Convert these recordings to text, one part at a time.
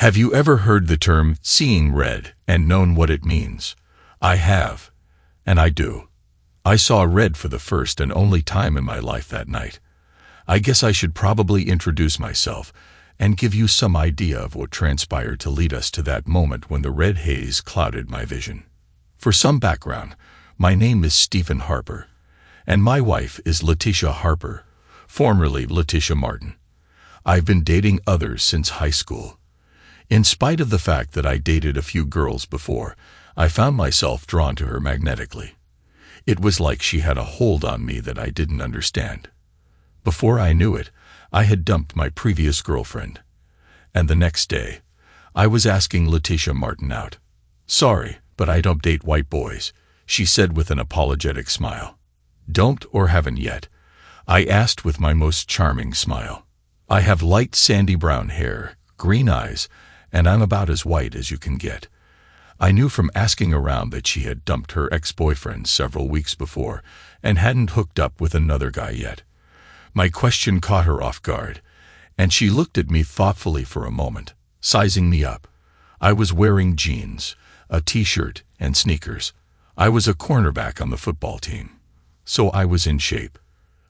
Have you ever heard the term seeing red and known what it means? I have, and I do. I saw red for the first and only time in my life that night. I guess I should probably introduce myself and give you some idea of what transpired to lead us to that moment when the red haze clouded my vision. For some background, my name is Stephen Harper, and my wife is Leticia Harper, formerly Leticia Martin. I've been dating others since high school. In spite of the fact that I dated a few girls before, I found myself drawn to her magnetically. It was like she had a hold on me that I didn't understand. Before I knew it, I had dumped my previous girlfriend. And the next day, I was asking Leticia Martin out. "Sorry, but I don't date white boys," she said with an apologetic smile. "Don't or haven't yet?" I asked with my most charming smile. "I have light sandy brown hair, green eyes, and I'm about as white as you can get." I knew from asking around that she had dumped her ex-boyfriend several weeks before and hadn't hooked up with another guy yet. My question caught her off guard, and she looked at me thoughtfully for a moment, sizing me up. I was wearing jeans, a t-shirt, and sneakers. I was a cornerback on the football team, so I was in shape.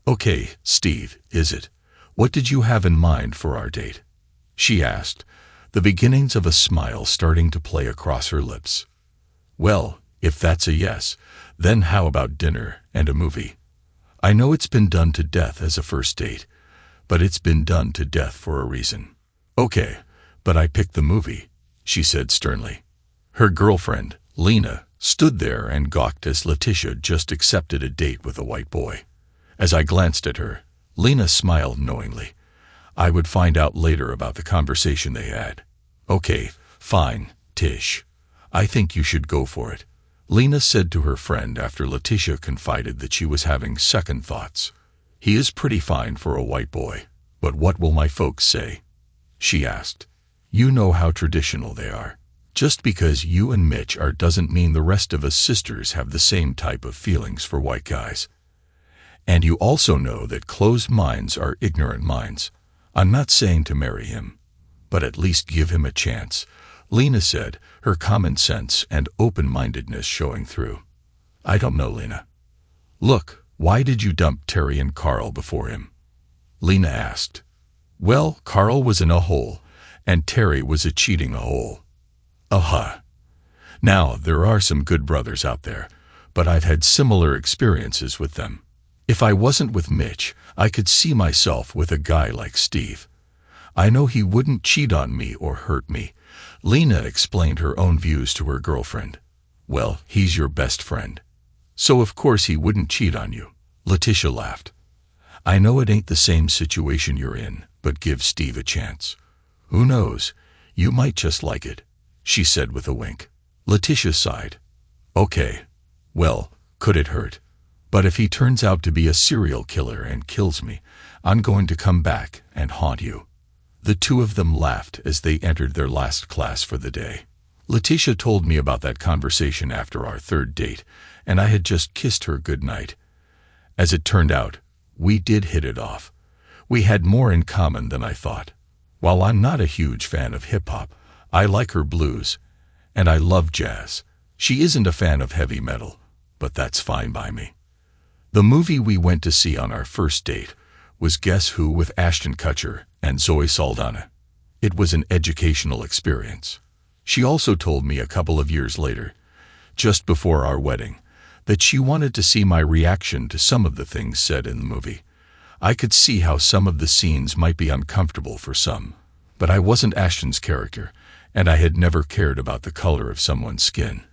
"Okay, Steve, is it? What did you have in mind for our date?" she asked, the beginnings of a smile starting to play across her lips. "Well, if that's a yes, then how about dinner and a movie? I know it's been done to death as a first date, but it's been done to death for a reason." "Okay, but I picked the movie," she said sternly. Her girlfriend, Lena, stood there and gawked as Leticia just accepted a date with a white boy. As I glanced at her, Lena smiled knowingly. I would find out later about the conversation they had. "Okay, fine, Tish. I think you should go for it," Lena said to her friend after Leticia confided that she was having second thoughts. "He is pretty fine for a white boy, but what will my folks say?" she asked. "You know how traditional they are. Just because you and Mitch are doesn't mean the rest of us sisters have the same type of feelings for white guys. And you also know that closed minds are ignorant minds. I'm not saying to marry him, but at least give him a chance," Lena said, her common sense and open-mindedness showing through. "I don't know, Lena." "Look, why did you dump Terry and Carl before him?" Lena asked. "Well, Carl was in a hole, and Terry was a cheating a hole." Now, there are some good brothers out there, but I've had similar experiences with them. If I wasn't with Mitch, I could see myself with a guy like Steve. I know he wouldn't cheat on me or hurt me. Lena explained her own views to her girlfriend. "Well, he's your best friend, so of course he wouldn't cheat on you," Leticia laughed. "I know it ain't the same situation you're in, but give Steve a chance. Who knows, you might just like it," she said with a wink. Leticia sighed. "Okay, well, could it hurt? But if he turns out to be a serial killer and kills me, I'm going to come back and haunt you." The two of them laughed as they entered their last class for the day. Leticia told me about that conversation after our third date, and I had just kissed her goodnight. As it turned out, we did hit it off. We had more in common than I thought. While I'm not a huge fan of hip-hop, I like her blues, and I love jazz. She isn't a fan of heavy metal, but that's fine by me. The movie we went to see on our first date was Guess Who with Ashton Kutcher and Zoe Saldana. It was an educational experience. She also told me a couple of years later, just before our wedding, that she wanted to see my reaction to some of the things said in the movie. I could see how some of the scenes might be uncomfortable for some, but I wasn't Ashton's character, and I had never cared about the color of someone's skin.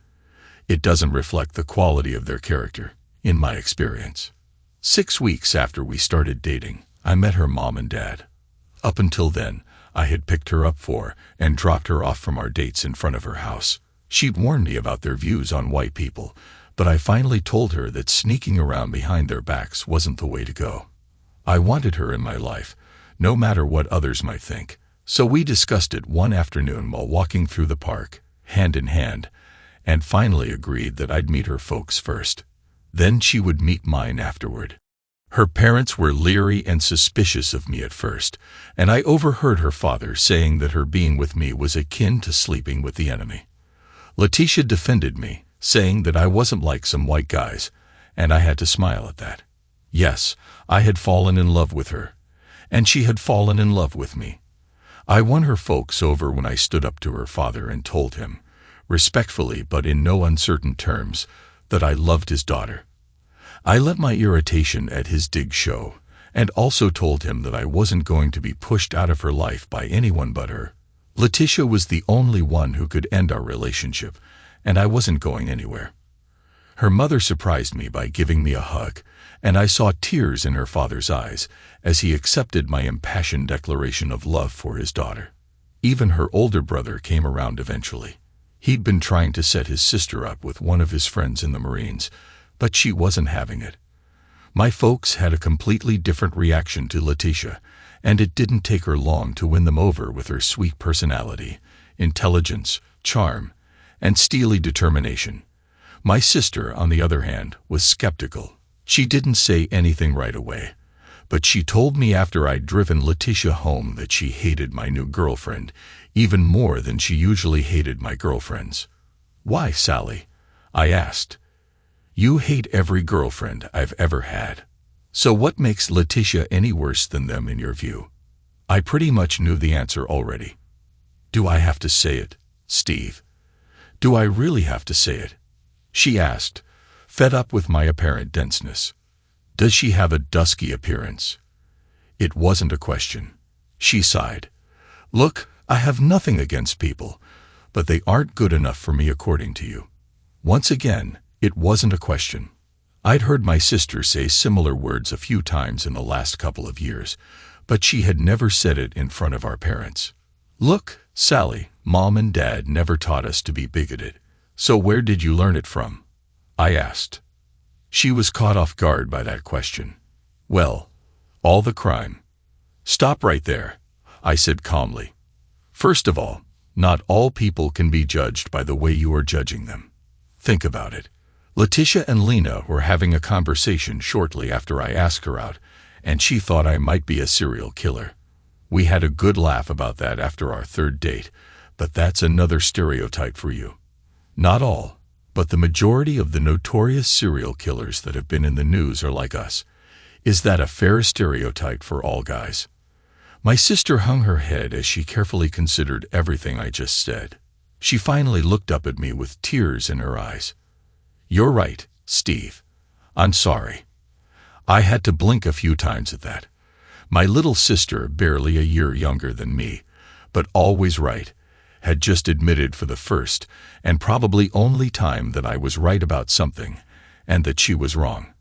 It doesn't reflect the quality of their character, in my experience. 6 weeks after we started dating, I met her mom and dad. Up until then, I had picked her up for and dropped her off from our dates in front of her house. She'd warned me about their views on white people, but I finally told her that sneaking around behind their backs wasn't the way to go. I wanted her in my life, no matter what others might think. So we discussed it one afternoon while walking through the park, hand in hand, and finally agreed that I'd meet her folks first. Then she would meet mine afterward. Her parents were leery and suspicious of me at first, and I overheard her father saying that her being with me was akin to sleeping with the enemy. Leticia defended me, saying that I wasn't like some white guys, and I had to smile at that. Yes, I had fallen in love with her, and she had fallen in love with me. I won her folks over when I stood up to her father and told him, respectfully but in no uncertain terms, that I loved his daughter. I let my irritation at his dig show, and also told him that I wasn't going to be pushed out of her life by anyone but her. Leticia was the only one who could end our relationship, and I wasn't going anywhere. Her mother surprised me by giving me a hug, and I saw tears in her father's eyes as he accepted my impassioned declaration of love for his daughter. Even her older brother came around eventually. He'd been trying to set his sister up with one of his friends in the Marines, but she wasn't having it. My folks had a completely different reaction to Leticia, and it didn't take her long to win them over with her sweet personality, intelligence, charm, and steely determination. My sister, on the other hand, was skeptical. She didn't say anything right away, but she told me after I'd driven Leticia home that she hated my new girlfriend even more than she usually hated my girlfriends. "Why, Sally?" I asked. "You hate every girlfriend I've ever had. So what makes Leticia any worse than them in your view?" I pretty much knew the answer already. "Do I have to say it, Steve? Do I really have to say it?" she asked, fed up with my apparent denseness. "Does she have a dusky appearance?" It wasn't a question. She sighed. "Look, I have nothing against people, but they aren't good enough for me according to you." Once again, it wasn't a question. I'd heard my sister say similar words a few times in the last couple of years, but she had never said it in front of our parents. "Look, Sally, Mom and Dad never taught us to be bigoted, so where did you learn it from?" I asked. She was caught off guard by that question. "Well, all the crime." "Stop right there," I said calmly. "First of all, not all people can be judged by the way you are judging them. Think about it. Leticia and Lena were having a conversation shortly after I asked her out, and she thought I might be a serial killer. We had a good laugh about that after our third date, but that's another stereotype for you. Not all, but the majority of the notorious serial killers that have been in the news are like us. Is that a fair stereotype for all guys?" My sister hung her head as she carefully considered everything I just said. She finally looked up at me with tears in her eyes. "You're right, Steve. I'm sorry." I had to blink a few times at that. My little sister, barely a year younger than me, but always right, had just admitted for the first and probably only time that I was right about something and that she was wrong.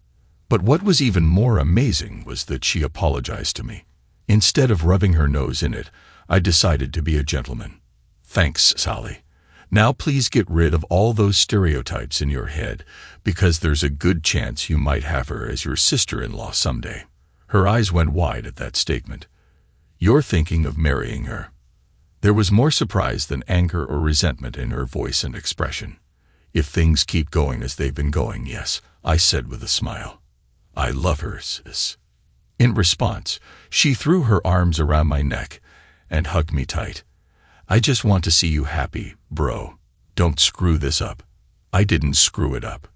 But what was even more amazing was that she apologized to me. Instead of rubbing her nose in it, I decided to be a gentleman. "Thanks, Sally. Now please get rid of all those stereotypes in your head, because there's a good chance you might have her as your sister-in-law someday." Her eyes went wide at that statement. "You're thinking of marrying her?" There was more surprise than anger or resentment in her voice and expression. "If things keep going as they've been going, yes," I said with a smile. "I love her, sis." In response, she threw her arms around my neck and hugged me tight. "I just want to see you happy, bro. Don't screw this up." I didn't screw it up.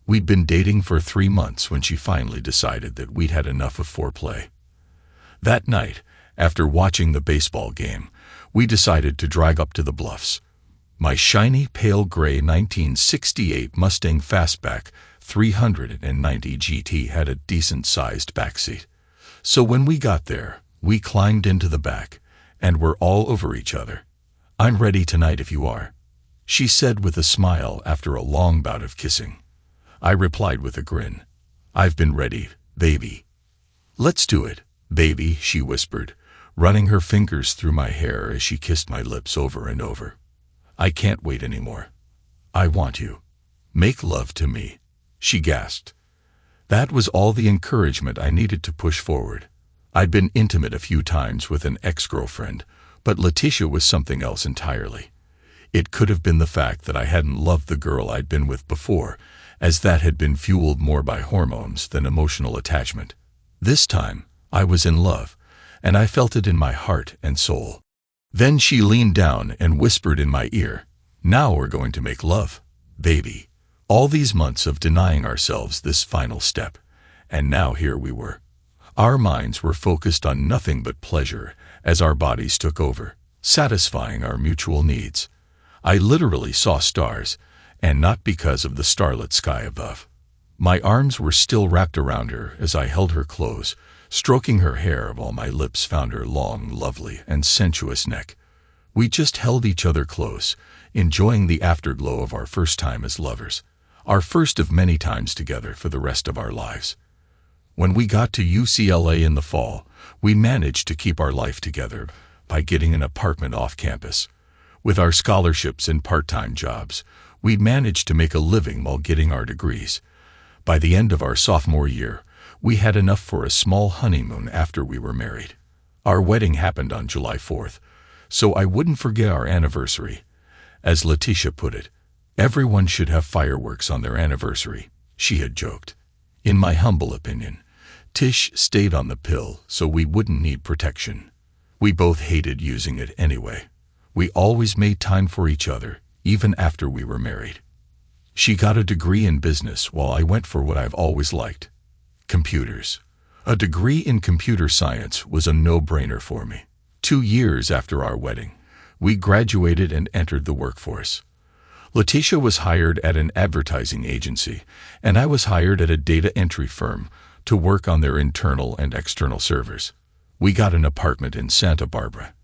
We'd been dating for 3 months when she finally decided that we'd had enough of foreplay. That night, after watching the baseball game, we decided to drive up to the Bluffs. My shiny, pale gray 1968 Mustang Fastback 390 GT had a decent-sized backseat. So when we got there, we climbed into the back, and were all over each other. "I'm ready tonight if you are," she said with a smile after a long bout of kissing. I replied with a grin. "I've been ready, baby." "Let's do it, baby," she whispered, running her fingers through my hair as she kissed my lips over and over. "I can't wait anymore. I want you. Make love to me," she gasped. That was all the encouragement I needed to push forward. I'd been intimate a few times with an ex-girlfriend, but Leticia was something else entirely. It could have been the fact that I hadn't loved the girl I'd been with before, as that had been fueled more by hormones than emotional attachment. This time, I was in love, and I felt it in my heart and soul. Then she leaned down and whispered in my ear, "Now we're going to make love, baby." All these months of denying ourselves this final step, and now here we were. Our minds were focused on nothing but pleasure as our bodies took over, satisfying our mutual needs. I literally saw stars, and not because of the starlit sky above. My arms were still wrapped around her as I held her close, stroking her hair while my lips found her long, lovely, and sensuous neck. We just held each other close, enjoying the afterglow of our first time as lovers, our first of many times together for the rest of our lives. When we got to UCLA in the fall, we managed to keep our life together by getting an apartment off campus. With our scholarships and part-time jobs, we managed to make a living while getting our degrees. By the end of our sophomore year, we had enough for a small honeymoon after we were married. Our wedding happened on July 4th, so I wouldn't forget our anniversary. As Leticia put it, everyone should have fireworks on their anniversary, she had joked. In my humble opinion, Tish stayed on the pill so we wouldn't need protection. We both hated using it anyway. We always made time for each other, even after we were married. She got a degree in business while I went for what I've always liked: computers. A degree in computer science was a no-brainer for me. 2 years after our wedding, we graduated and entered the workforce. Leticia was hired at an advertising agency, and I was hired at a data entry firm to work on their internal and external servers. We got an apartment in Santa Barbara,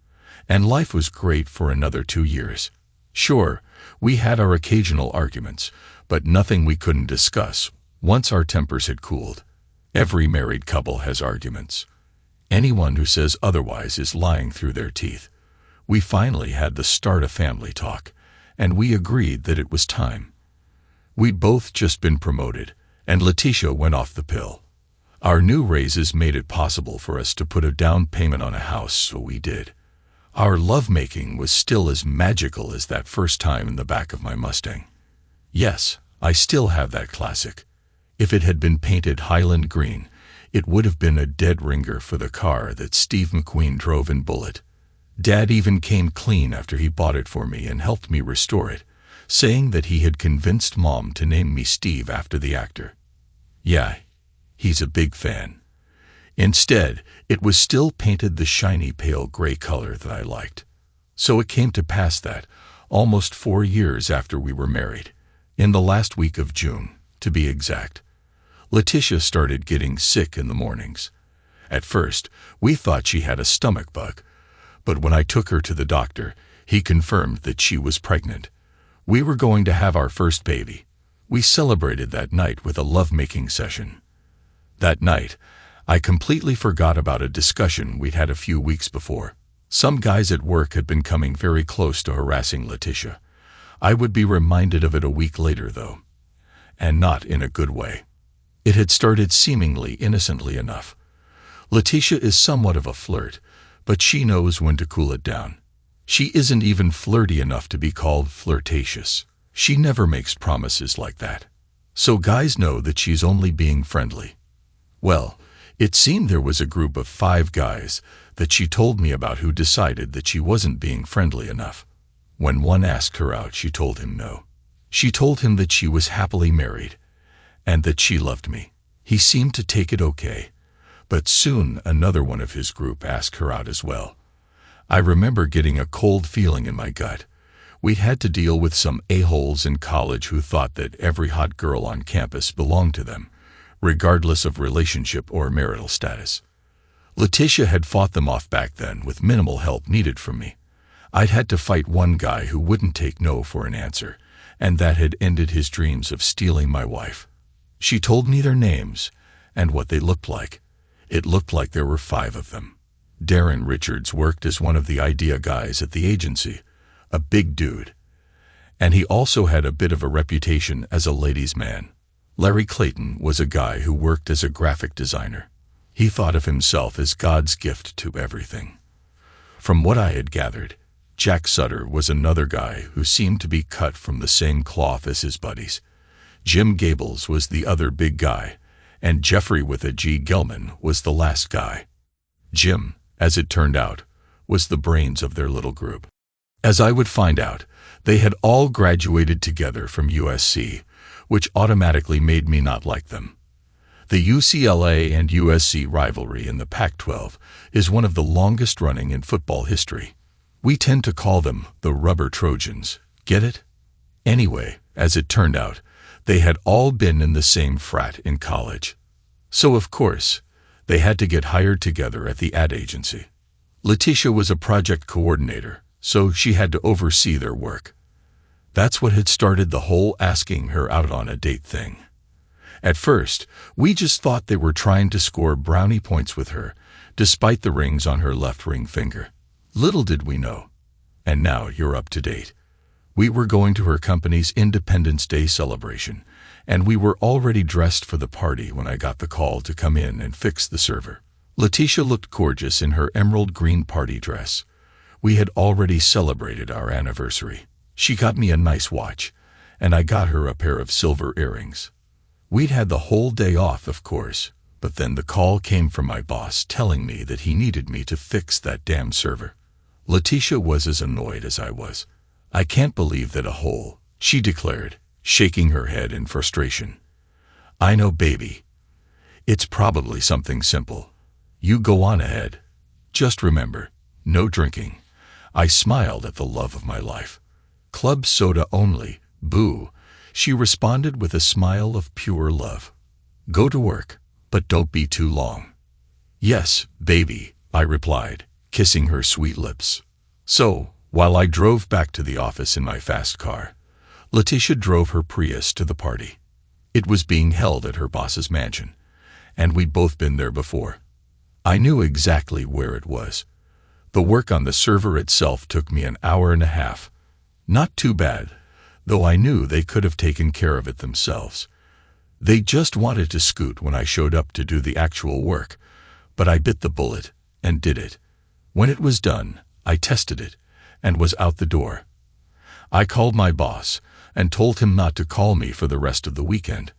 and life was great for another 2 years. Sure, we had our occasional arguments, but nothing we couldn't discuss once our tempers had cooled. Every married couple has arguments. Anyone who says otherwise is lying through their teeth. We finally had the start of family talk, and we agreed that it was time. We'd both just been promoted, and Leticia went off the pill. Our new raises made it possible for us to put a down payment on a house, so we did. Our lovemaking was still as magical as that first time in the back of my Mustang. Yes, I still have that classic. If it had been painted Highland green, it would have been a dead ringer for the car that Steve McQueen drove in Bullet. Dad even came clean after he bought it for me and helped me restore it, saying that he had convinced Mom to name me Steve after the actor. Yeah, he's a big fan. Instead, it was still painted the shiny pale gray color that I liked. So it came to pass that, almost 4 years after we were married, in the last week of June, to be exact, Leticia started getting sick in the mornings. At first, we thought she had a stomach bug, but when I took her to the doctor, he confirmed that she was pregnant. We were going to have our first baby. We celebrated that night with a lovemaking session. That night, I completely forgot about a discussion we'd had a few weeks before. Some guys at work had been coming very close to harassing Leticia. I would be reminded of it a week later, though, and not in a good way. It had started seemingly innocently enough. Leticia is somewhat of a flirt, but she knows when to cool it down. She isn't even flirty enough to be called flirtatious. She never makes promises like that. So guys know that she's only being friendly. Well, it seemed there was a group of 5 guys that she told me about who decided that she wasn't being friendly enough. When one asked her out, she told him no. She told him that she was happily married and that she loved me. He seemed to take it okay, but soon another one of his group asked her out as well. I remember getting a cold feeling in my gut. We'd had to deal with some a-holes in college who thought that every hot girl on campus belonged to them, regardless of relationship or marital status. Leticia had fought them off back then with minimal help needed from me. I'd had to fight one guy who wouldn't take no for an answer, and that had ended his dreams of stealing my wife. She told me their names and what they looked like. It looked like there were 5 of them. Darren Richards worked as one of the idea guys at the agency, a big dude. And he also had a bit of a reputation as a ladies' man. Larry Clayton was a guy who worked as a graphic designer. He thought of himself as God's gift to everything. From what I had gathered, Jack Sutter was another guy who seemed to be cut from the same cloth as his buddies. Jim Gables was the other big guy, and Jeffrey with a G. Gelman was the last guy. Jim, as it turned out, was the brains of their little group. As I would find out, they had all graduated together from USC, which automatically made me not like them. The UCLA and USC rivalry in the Pac-12 is one of the longest running in football history. We tend to call them the Rubber Trojans. Get it? Anyway, as it turned out, they had all been in the same frat in college. So of course, they had to get hired together at the ad agency. Leticia was a project coordinator, so she had to oversee their work. That's what had started the whole asking her out on a date thing. At first, we just thought they were trying to score brownie points with her, despite the rings on her left ring finger. Little did we know. And now you're up to date. We were going to her company's Independence Day celebration, and we were already dressed for the party when I got the call to come in and fix the server. Leticia looked gorgeous in her emerald green party dress. We had already celebrated our anniversary. She got me a nice watch, and I got her a pair of silver earrings. We'd had the whole day off, of course, but then the call came from my boss telling me that he needed me to fix that damn server. Leticia was as annoyed as I was. "I can't believe that a hole," she declared, shaking her head in frustration. "I know, baby. It's probably something simple. You go on ahead. Just remember, no drinking." I smiled at the love of my life. "Club soda only, boo," she responded with a smile of pure love. "Go to work, but don't be too long." "Yes, baby," I replied, kissing her sweet lips. So, while I drove back to the office in my fast car, Leticia drove her Prius to the party. It was being held at her boss's mansion, and we'd both been there before. I knew exactly where it was. The work on the server itself took me an hour and a half. Not too bad, though I knew they could have taken care of it themselves. They just wanted to scoot when I showed up to do the actual work, but I bit the bullet and did it. When it was done, I tested it and was out the door. I called my boss and told him not to call me for the rest of the weekend.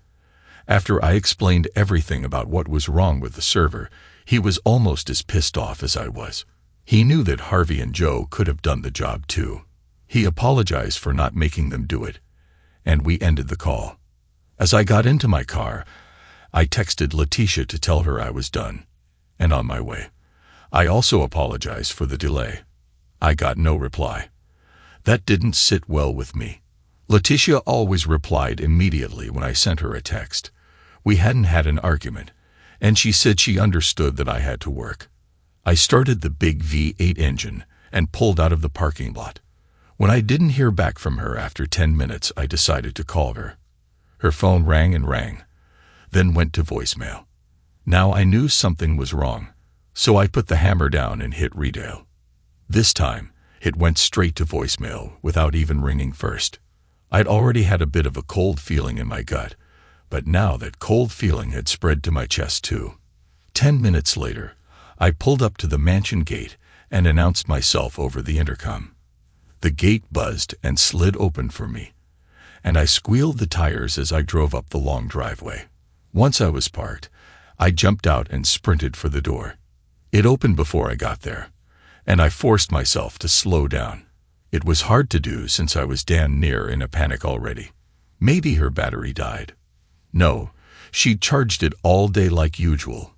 After I explained everything about what was wrong with the server, he was almost as pissed off as I was. He knew that Harvey and Joe could have done the job too. He apologized for not making them do it, and we ended the call. As I got into my car, I texted Leticia to tell her I was done and on my way. I also apologized for the delay. I got no reply. That didn't sit well with me. Leticia always replied immediately when I sent her a text. We hadn't had an argument, and she said she understood that I had to work. I started the big V8 engine and pulled out of the parking lot. When I didn't hear back from her after 10 minutes, I decided to call her. Her phone rang and rang, then went to voicemail. Now I knew something was wrong, so I put the hammer down and hit redial. This time, it went straight to voicemail without even ringing first. I'd already had a bit of a cold feeling in my gut, but now that cold feeling had spread to my chest too. 10 minutes later, I pulled up to the mansion gate and announced myself over the intercom. The gate buzzed and slid open for me, and I squealed the tires as I drove up the long driveway. Once I was parked, I jumped out and sprinted for the door. It opened before I got there, and I forced myself to slow down. It was hard to do since I was damn near in a panic already. Maybe her battery died. No, she'd charged it all day like usual.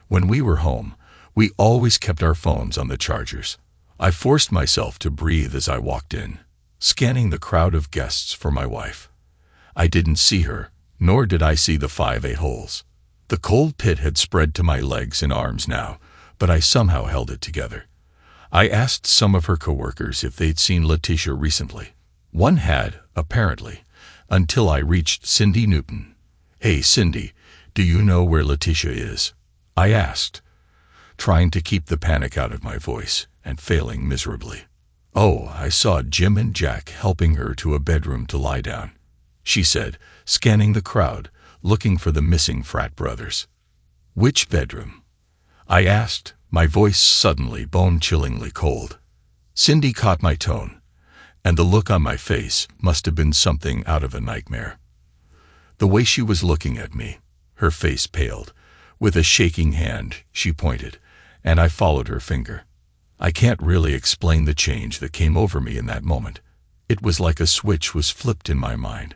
When we were home, we always kept our phones on the chargers. I forced myself to breathe as I walked in, scanning the crowd of guests for my wife. I didn't see her, nor did I see the 5 a-holes. The cold pit had spread to my legs and arms now, but I somehow held it together. I asked some of her coworkers if they'd seen Leticia recently. One had, apparently, until I reached Cindy Newton. "Hey, Cindy, do you know where Leticia is?" I asked, trying to keep the panic out of my voice and failing miserably. "Oh, I saw Jim and Jack helping her to a bedroom to lie down," she said, scanning the crowd, looking for the missing frat brothers. "Which bedroom?" I asked, my voice suddenly bone-chillingly cold. Cindy caught my tone, and the look on my face must have been something out of a nightmare. The way she was looking at me, Her face paled. With a shaking hand, she pointed, and I followed her finger. I can't really explain the change that came over me in that moment. It was like a switch was flipped in my mind.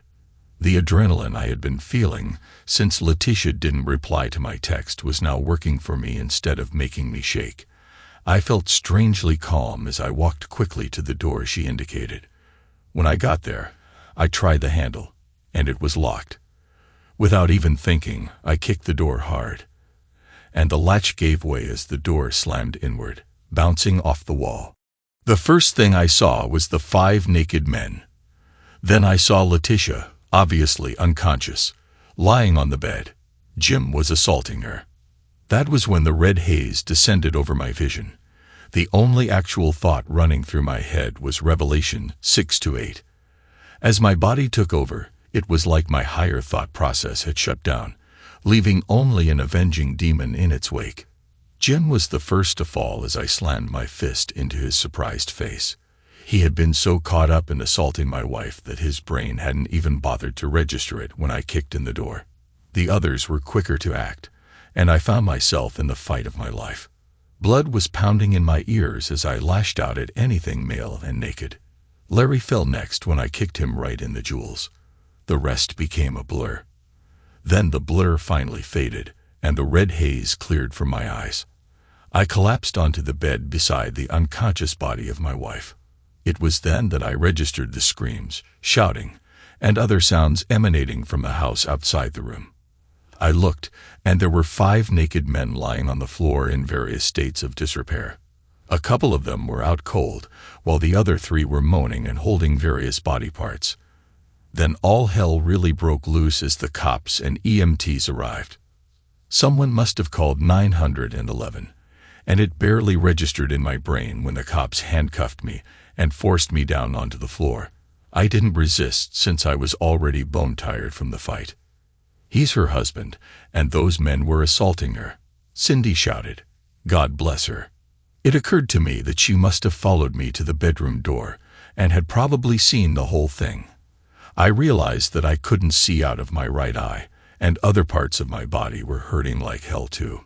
The adrenaline I had been feeling since Leticia didn't reply to my text was now working for me instead of making me shake. I felt strangely calm as I walked quickly to the door she indicated. When I got there, I tried the handle, and it was locked. Without even thinking, I kicked the door hard, and the latch gave way as the door slammed inward, bouncing off the wall. The first thing I saw was the 5 naked men. Then I saw Leticia, obviously unconscious, lying on the bed. Jim was assaulting her. That was when the red haze descended over my vision. The only actual thought running through my head was Revelation 6-8. As my body took over, it was like my higher thought process had shut down, leaving only an avenging demon in its wake. Jim was the first to fall as I slammed my fist into his surprised face. He had been so caught up in assaulting my wife that his brain hadn't even bothered to register it when I kicked in the door. The others were quicker to act, and I found myself in the fight of my life. Blood was pounding in my ears as I lashed out at anything male and naked. Larry fell next when I kicked him right in the jewels. The rest became a blur. Then the blur finally faded, and the red haze cleared from my eyes. I collapsed onto the bed beside the unconscious body of my wife. It was then that I registered the screams, shouting, and other sounds emanating from the house outside the room. I looked, and there were 5 naked men lying on the floor in various states of disrepair. A couple of them were out cold, while the other 3 were moaning and holding various body parts. Then all hell really broke loose as the cops and EMTs arrived. Someone must have called 911, and it barely registered in my brain when the cops handcuffed me and forced me down onto the floor. I didn't resist since I was already bone-tired from the fight. "He's her husband, and those men were assaulting her," Cindy shouted. God bless her. It occurred to me that she must have followed me to the bedroom door and had probably seen the whole thing. I realized that I couldn't see out of my right eye, and other parts of my body were hurting like hell too.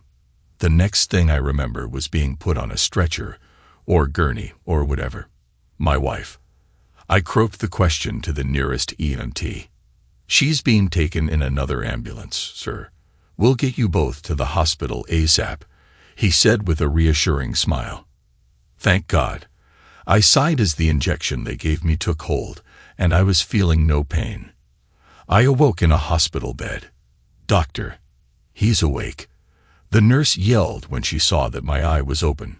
The next thing I remember was being put on a stretcher, or gurney, or whatever. My wife. I croaked the question to the nearest EMT. "She's being taken in another ambulance, sir. We'll get you both to the hospital ASAP," he said with a reassuring smile. Thank God. I sighed as the injection they gave me took hold, and I was feeling no pain. I awoke in a hospital bed. "Doctor." "He's awake," the nurse yelled when she saw that my eye was open.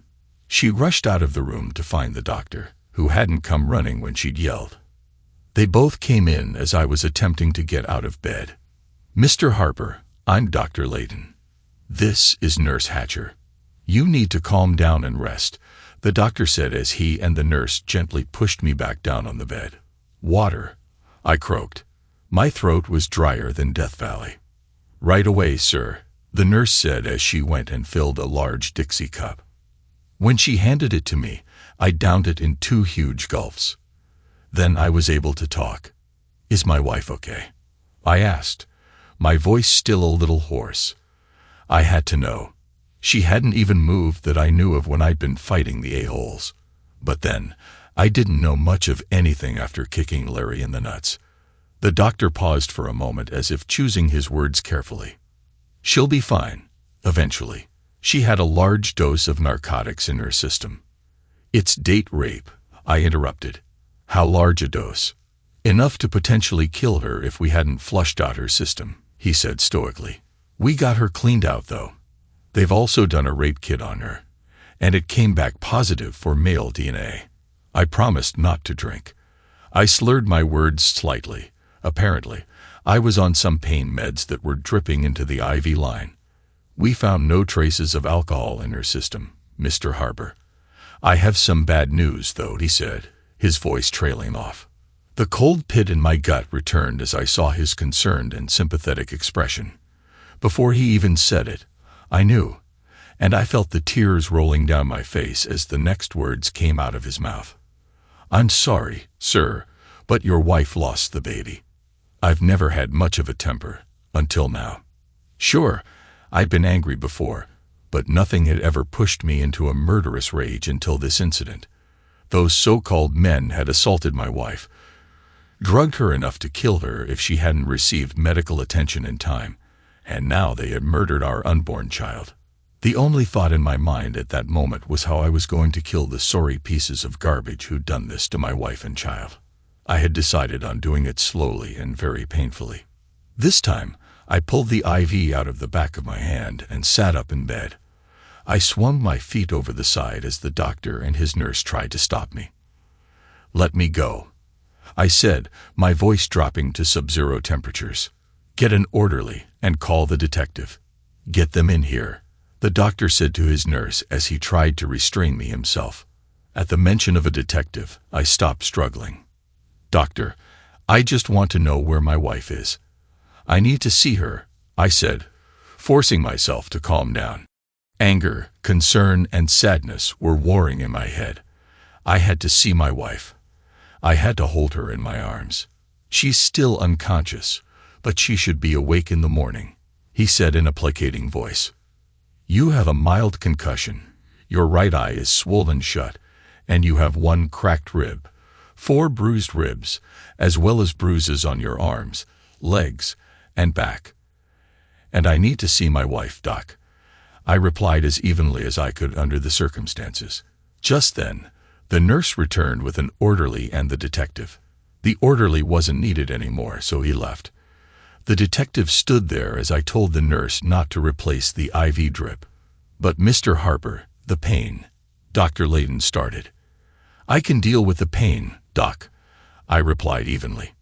She rushed out of the room to find the doctor, who hadn't come running when she'd yelled. They both came in as I was attempting to get out of bed. "Mr. Harper, I'm Dr. Layton. This is Nurse Hatcher. You need to calm down and rest," the doctor said as he and the nurse gently pushed me back down on the bed. "Water," I croaked. My throat was drier than Death Valley. "Right away, sir," the nurse said as she went and filled a large Dixie cup. When she handed it to me, I downed it in 2 huge gulps. Then I was able to talk. "Is my wife okay?" I asked, my voice still a little hoarse. I had to know. She hadn't even moved that I knew of when I'd been fighting the a-holes. But then, I didn't know much of anything after kicking Larry in the nuts. The doctor paused for a moment as if choosing his words carefully. "She'll be fine, eventually. She had a large dose of narcotics in her system." "It's date rape," I interrupted. "How large a dose?" "Enough to potentially kill her if we hadn't flushed out her system," he said stoically. "We got her cleaned out, though. They've also done a rape kit on her, and it came back positive for male DNA. I promised not to drink." I slurred my words slightly. Apparently, I was on some pain meds that were dripping into the IV line. "We found no traces of alcohol in her system, Mr. Harper." "I have some bad news, though," he said, his voice trailing off. The cold pit in my gut returned as I saw his concerned and sympathetic expression. Before he even said it, I knew, and I felt the tears rolling down my face as the next words came out of his mouth. "I'm sorry, sir, but your wife lost the baby. I've never had much of a temper, until now." Sure, I'd been angry before, but nothing had ever pushed me into a murderous rage until this incident. Those so-called men had assaulted my wife, drugged her enough to kill her if she hadn't received medical attention in time, and now they had murdered our unborn child. The only thought in my mind at that moment was how I was going to kill the sorry pieces of garbage who'd done this to my wife and child. I had decided on doing it slowly and very painfully. This time, I pulled the IV out of the back of my hand and sat up in bed. I swung my feet over the side as the doctor and his nurse tried to stop me. "Let me go," I said, my voice dropping to sub-zero temperatures. "Get an orderly and call the detective. Get them in here," the doctor said to his nurse as he tried to restrain me himself. At the mention of a detective, I stopped struggling. "Doctor, I just want to know where my wife is. I need to see her," I said, forcing myself to calm down. Anger, concern, and sadness were warring in my head. I had to see my wife. I had to hold her in my arms. "She's still unconscious, but she should be awake in the morning," he said in a placating voice. "You have a mild concussion. Your right eye is swollen shut, and you have 1 cracked rib, 4 bruised ribs, as well as bruises on your arms, legs, and back. And I need to see my wife, Doc," I replied as evenly as I could under the circumstances. Just then, the nurse returned with an orderly and the detective. The orderly wasn't needed anymore, so he left. The detective stood there as I told the nurse not to replace the IV drip. "But Mr. Harper, the pain," Dr. Layton started. "I can deal with the pain, Doc," I replied evenly.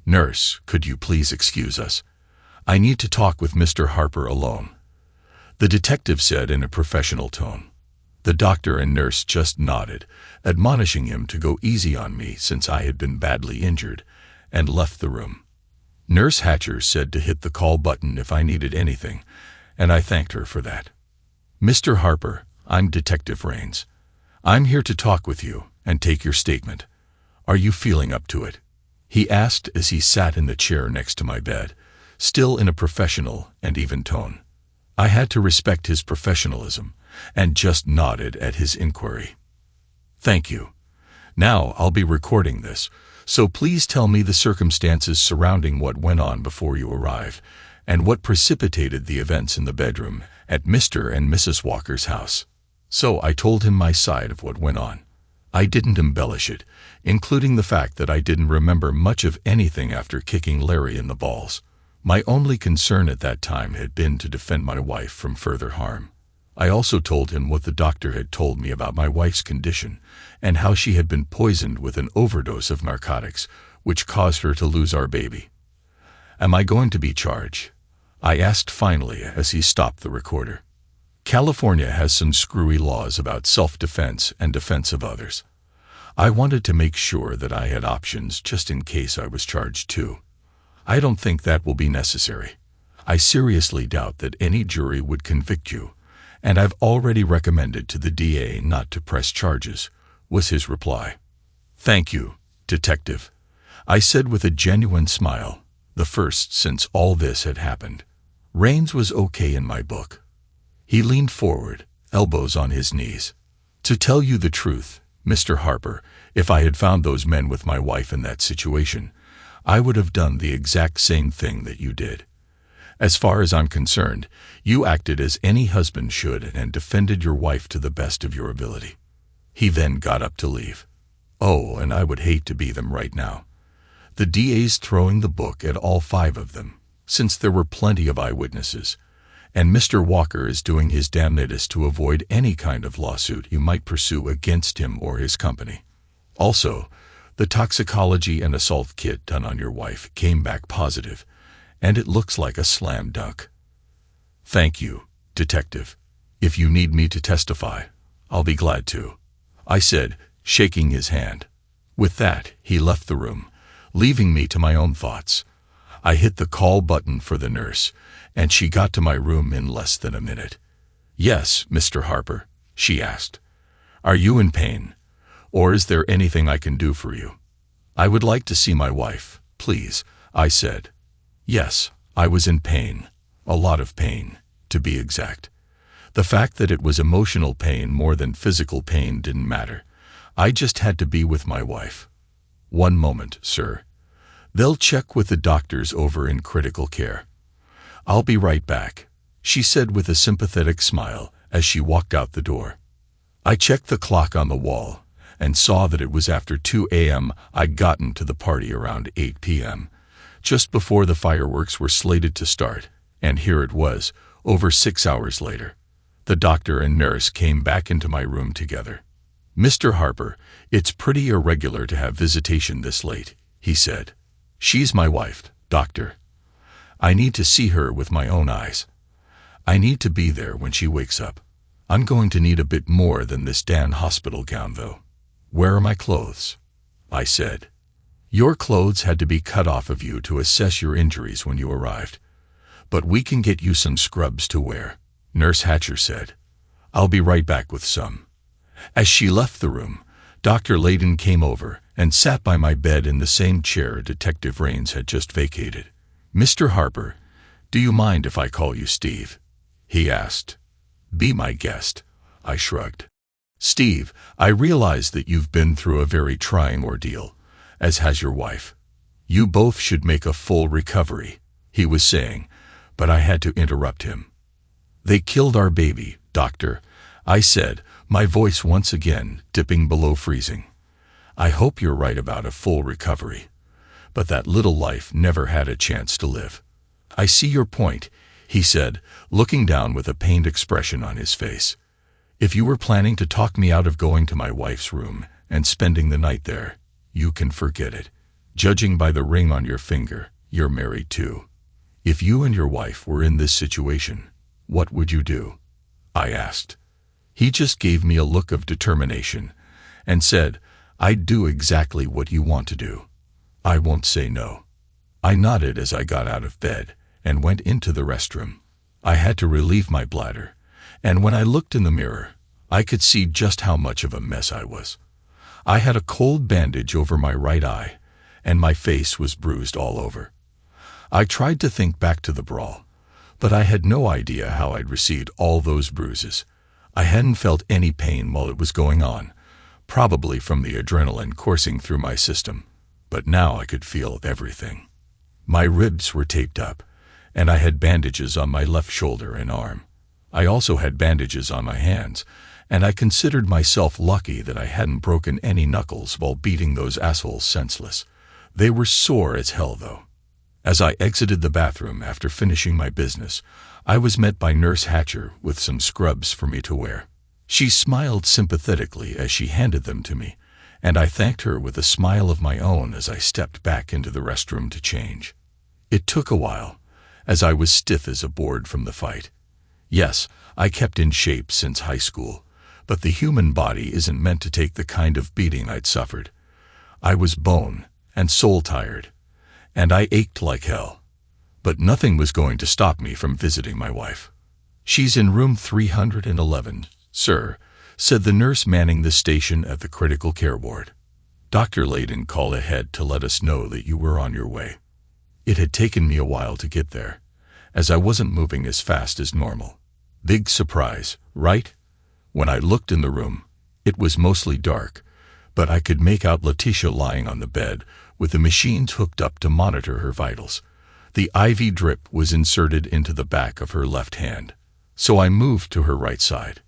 "Nurse, could you please excuse us? I need to talk with Mr. Harper alone," the detective said in a professional tone. The doctor and nurse just nodded, admonishing him to go easy on me since I had been badly injured, and left the room. Nurse Hatcher said to hit the call button if I needed anything, and I thanked her for that. "Mr. Harper, I'm Detective Rains. I'm here to talk with you and take your statement. Are you feeling up to it?" he asked as he sat in the chair next to my bed, still in a professional and even tone. I had to respect his professionalism and just nodded at his inquiry. "Thank you. Now I'll be recording this, so please tell me the circumstances surrounding what went on before you arrived, and what precipitated the events in the bedroom at Mr. and Mrs. Walker's house." So I told him my side of what went on. I didn't embellish it, including the fact that I didn't remember much of anything after kicking Larry in the balls. My only concern at that time had been to defend my wife from further harm. I also told him what the doctor had told me about my wife's condition and how she had been poisoned with an overdose of narcotics, which caused her to lose our baby. "Am I going to be charged?" I asked finally as he stopped the recorder. California has some screwy laws about self-defense and defense of others. I wanted to make sure that I had options just in case I was charged too. "I don't think that will be necessary. I seriously doubt that any jury would convict you, and I've already recommended to the DA not to press charges," was his reply. "Thank you, Detective," I said with a genuine smile, the first since all this had happened. Rains was okay in my book. He leaned forward, elbows on his knees. "To tell you the truth, Mr. Harper, if I had found those men with my wife in that situation, I would have done the exact same thing that you did. As far as I'm concerned, you acted as any husband should and defended your wife to the best of your ability." He then got up to leave. Oh, and I would hate to be them right now. The DA's throwing the book at all 5 of them, since there were plenty of eyewitnesses, and Mr. Walker is doing his damnedest to avoid any kind of lawsuit you might pursue against him or his company. Also, the toxicology and assault kit done on your wife came back positive, and it looks like a slam dunk. "Thank you, Detective. If you need me to testify, I'll be glad to," I said, shaking his hand. With that, he left the room, leaving me to my own thoughts. I hit the call button for the nurse, and she got to my room in less than a minute. "Yes, Mr. Harper," she asked. "Are you in pain? Or is there anything I can do for you?" "I would like to see my wife, please," I said. Yes, I was in pain. A lot of pain, to be exact. The fact that it was emotional pain more than physical pain didn't matter. I just had to be with my wife. One moment, sir. They'll check with the doctors over in critical care. I'll be right back, she said with a sympathetic smile as she walked out the door. I checked the clock on the wall and saw that it was after 2 a.m. I'd gotten to the party around 8 p.m., just before the fireworks were slated to start, and here it was, over 6 hours later. The doctor and nurse came back into my room together. "Mr. Harper, it's pretty irregular to have visitation this late," he said. "She's my wife, doctor. I need to see her with my own eyes. I need to be there when she wakes up. I'm going to need a bit more than this damn hospital gown, though." "Where are my clothes?" I said. "Your clothes had to be cut off of you to assess your injuries when you arrived. But we can get you some scrubs to wear," Nurse Hatcher said. "I'll be right back with some." As she left the room, Dr. Layden came over and sat by my bed in the same chair Detective Raines had just vacated. "Mr. Harper, do you mind if I call you Steve?" he asked. "Be my guest," I shrugged. "Steve, I realize that you've been through a very trying ordeal, as has your wife. You both should make a full recovery," he was saying, but I had to interrupt him. "They killed our baby, doctor," I said, my voice once again dipping below freezing. "I hope you're right about a full recovery. But that little life never had a chance to live." "I see your point," he said, looking down with a pained expression on his face. "If you were planning to talk me out of going to my wife's room and spending the night there, you can forget it. Judging by the ring on your finger, you're married too. If you and your wife were in this situation, what would you do?" I asked. He just gave me a look of determination and said, "I'd do exactly what you want to do. I won't say no." I nodded as I got out of bed and went into the restroom. I had to relieve my bladder, and when I looked in the mirror, I could see just how much of a mess I was. I had a cold bandage over my right eye, and my face was bruised all over. I tried to think back to the brawl, but I had no idea how I'd received all those bruises. I hadn't felt any pain while it was going on, probably from the adrenaline coursing through my system, but now I could feel everything. My ribs were taped up, and I had bandages on my left shoulder and arm. I also had bandages on my hands, and I considered myself lucky that I hadn't broken any knuckles while beating those assholes senseless. They were sore as hell, though. As I exited the bathroom after finishing my business, I was met by Nurse Hatcher with some scrubs for me to wear. She smiled sympathetically as she handed them to me, and I thanked her with a smile of my own as I stepped back into the restroom to change. It took a while, as I was stiff as a board from the fight. Yes, I kept in shape since high school, but the human body isn't meant to take the kind of beating I'd suffered. I was bone and soul tired, and I ached like hell. But nothing was going to stop me from visiting my wife. "She's in room 311, sir," said the nurse manning the station at the critical care ward. "Dr. Layden called ahead to let us know that you were on your way." It had taken me a while to get there, as I wasn't moving as fast as normal. Big surprise, right? When I looked in the room, it was mostly dark, but I could make out Leticia lying on the bed with the machines hooked up to monitor her vitals. The IV drip was inserted into the back of her left hand, so I moved to her right side.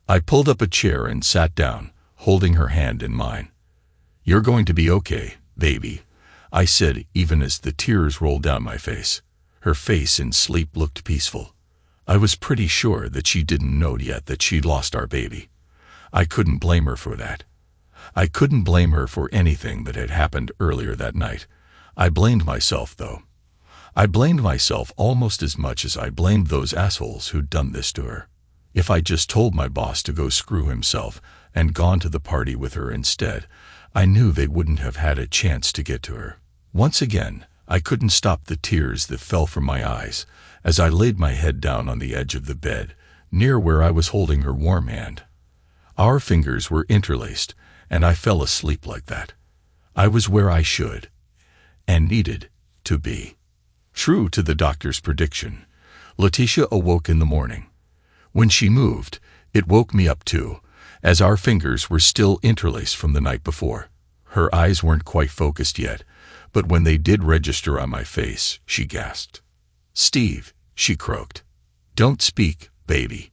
I pulled up a chair and sat down, holding her hand in mine. "You're going to be okay, baby," I said even as the tears rolled down my face. Her face in sleep looked peaceful. I was pretty sure that she didn't know yet that she'd lost our baby. I couldn't blame her for that. I couldn't blame her for anything that had happened earlier that night. I blamed myself, though. I blamed myself almost as much as I blamed those assholes who'd done this to her. If I just told my boss to go screw himself and gone to the party with her instead, I knew they wouldn't have had a chance to get to her. Once again, I couldn't stop the tears that fell from my eyes as I laid my head down on the edge of the bed, near where I was holding her warm hand. Our fingers were interlaced, and I fell asleep like that. I was where I should, and needed, to be. True to the doctor's prediction, Leticia awoke in the morning. When she moved, it woke me up too, as our fingers were still interlaced from the night before. Her eyes weren't quite focused yet, but when they did register on my face, she gasped. "Steve," she croaked. "Don't speak, baby.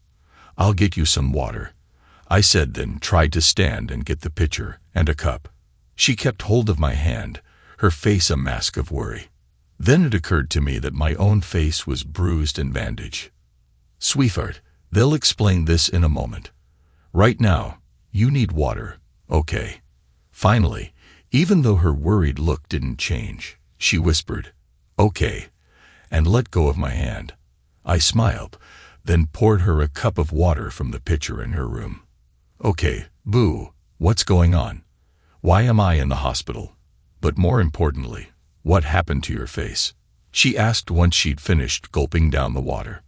I'll get you some water," I said, then tried to stand and get the pitcher and a cup. She kept hold of my hand, her face a mask of worry. Then it occurred to me that my own face was bruised and bandaged. "Sweetheart, they'll explain this in a moment. Right now, you need water, okay?" Finally, even though her worried look didn't change, she whispered, "Okay," and let go of my hand. I smiled, then poured her a cup of water from the pitcher in her room. "Okay, boo, what's going on? Why am I in the hospital? But more importantly, what happened to your face?" she asked once she'd finished gulping down the water.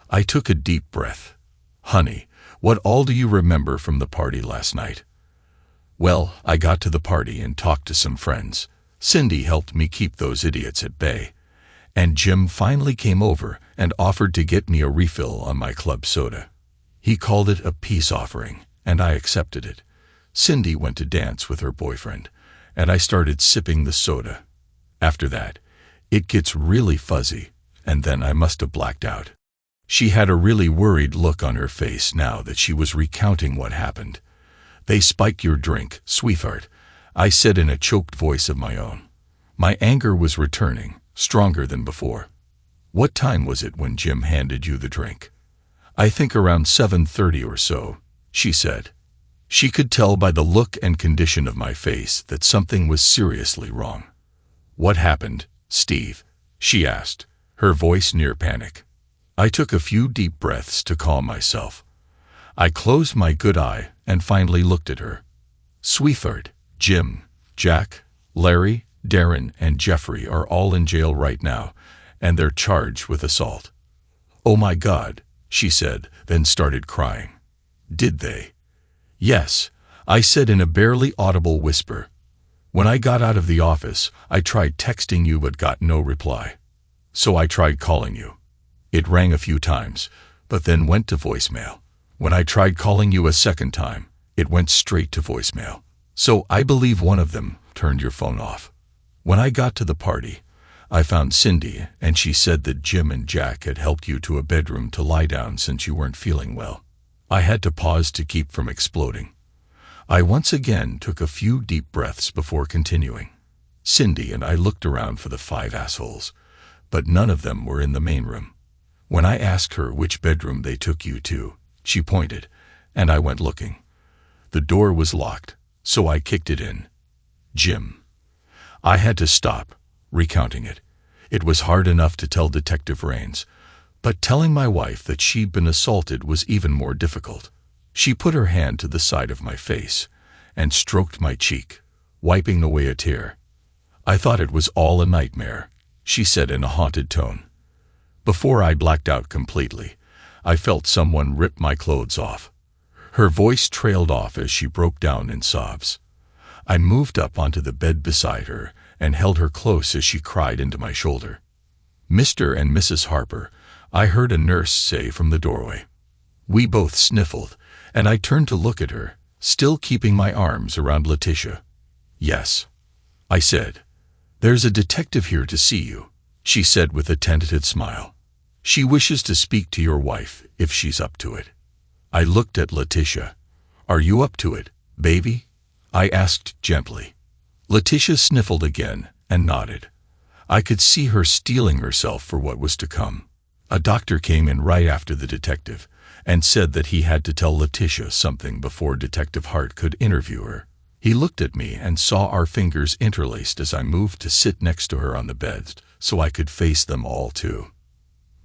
I took a deep breath. "Honey, what all do you remember from the party last night?" "Well, I got to the party and talked to some friends. Cindy helped me keep those idiots at bay. And Jim finally came over and offered to get me a refill on my club soda. He called it a peace offering, and I accepted it. Cindy went to dance with her boyfriend, and I started sipping the soda. After that, it gets really fuzzy, and then I must have blacked out." She had a really worried look on her face now that she was recounting what happened. "They spiked your drink, sweetheart," I said in a choked voice of my own. My anger was returning, stronger than before. "What time was it when Jim handed you the drink?" "I think around 7:30 or so," she said. She could tell by the look and condition of my face that something was seriously wrong. "What happened, Steve?" she asked, her voice near panic. I took a few deep breaths to calm myself. I closed my good eye and finally looked at her. "Sweetheart, Jim, Jack, Larry, Darren, and Jeffrey are all in jail right now, and they're charged with assault." "Oh my God," she said, then started crying. "Did they?" "Yes," I said in a barely audible whisper. "When I got out of the office, I tried texting you but got no reply. So I tried calling you. It rang a few times, but then went to voicemail. When I tried calling you a second time, it went straight to voicemail. So I believe one of them turned your phone off. When I got to the party, I found Cindy, and she said that Jim and Jack had helped you to a bedroom to lie down since you weren't feeling well." I had to pause to keep from exploding. I once again took a few deep breaths before continuing. Cindy and I looked around for the 5 assholes, but none of them were in the main room. When I asked her which bedroom they took you to, she pointed, and I went looking. The door was locked, so I kicked it in. "Jim." I had to stop, recounting it. It was hard enough to tell Detective Rains, but telling my wife that she'd been assaulted was even more difficult. She put her hand to the side of my face and stroked my cheek, wiping away a tear. "I thought it was all a nightmare," she said in a haunted tone. Before I blacked out completely, I felt someone rip my clothes off. Her voice trailed off as she broke down in sobs. I moved up onto the bed beside her and held her close as she cried into my shoulder. "Mr. and Mrs. Harper," I heard a nurse say from the doorway. We both sniffled, and I turned to look at her, still keeping my arms around Leticia. "Yes," I said. "There's a detective here to see you," she said with a tentative smile. "She wishes to speak to your wife, if she's up to it." I looked at Leticia. "Are you up to it, baby?" I asked gently. Leticia sniffled again and nodded. I could see her steeling herself for what was to come. A doctor came in right after the detective and said that he had to tell Leticia something before Detective Hart could interview her. He looked at me and saw our fingers interlaced as I moved to sit next to her on the bed so I could face them all too.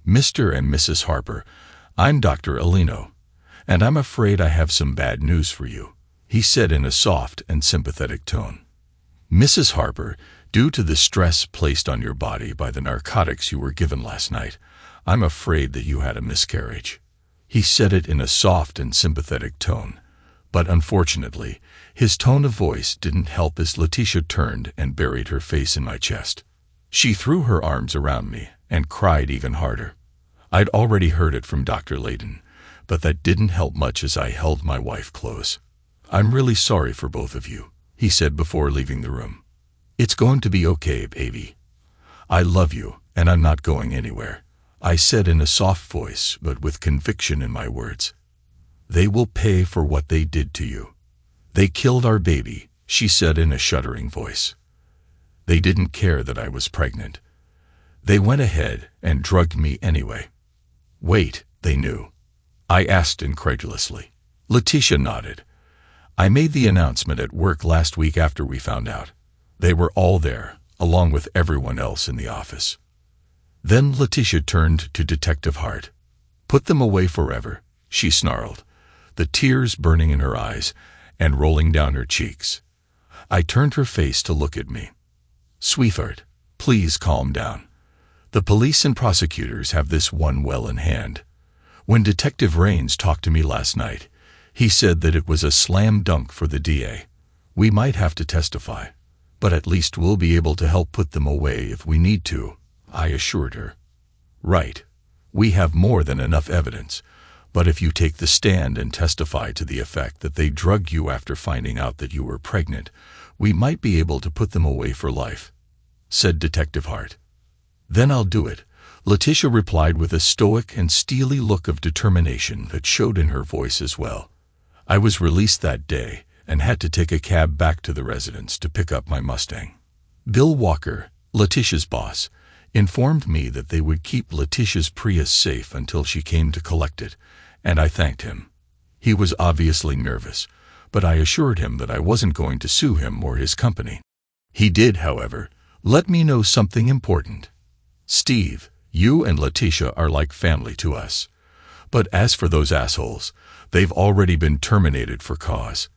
"Mr. and Mrs. Harper, I'm Dr. Alino, and I'm afraid I have some bad news for you," he said in a soft and sympathetic tone. "Mrs. Harper, due to the stress placed on your body by the narcotics you were given last night, I'm afraid that you had a miscarriage." He said it in a soft and sympathetic tone, but unfortunately, his tone of voice didn't help as Leticia turned and buried her face in my chest. She threw her arms around me and cried even harder. I'd already heard it from Dr. Layden, but that didn't help much as I held my wife close. "I'm really sorry for both of you," he said before leaving the room. "It's going to be okay, baby. I love you, and I'm not going anywhere," I said in a soft voice, but with conviction in my words. "They will pay for what they did to you. They killed our baby," she said in a shuddering voice. "They didn't care that I was pregnant. They went ahead and drugged me anyway." "Wait, they knew?" I asked incredulously. Leticia nodded. "I made the announcement at work last week after we found out. They were all there, along with everyone else in the office." Then Leticia turned to Detective Hart. "Put them away forever," she snarled, the tears burning in her eyes and rolling down her cheeks. I turned her face to look at me. "Sweetheart, please calm down. The police and prosecutors have this one well in hand. When Detective Raines talked to me last night, he said that it was a slam dunk for the DA. We might have to testify, but at least we'll be able to help put them away if we need to," I assured her. "Right. We have more than enough evidence, but if you take the stand and testify to the effect that they drugged you after finding out that you were pregnant, we might be able to put them away for life," said Detective Hart. "Then I'll do it," Leticia replied with a stoic and steely look of determination that showed in her voice as well. I was released that day and had to take a cab back to the residence to pick up my Mustang. Bill Walker, Leticia's boss, informed me that they would keep Leticia's Prius safe until she came to collect it, and I thanked him. He was obviously nervous, but I assured him that I wasn't going to sue him or his company. He did, however, let me know something important. "Steve, you and Leticia are like family to us. But as for those assholes, they've already been terminated for cause.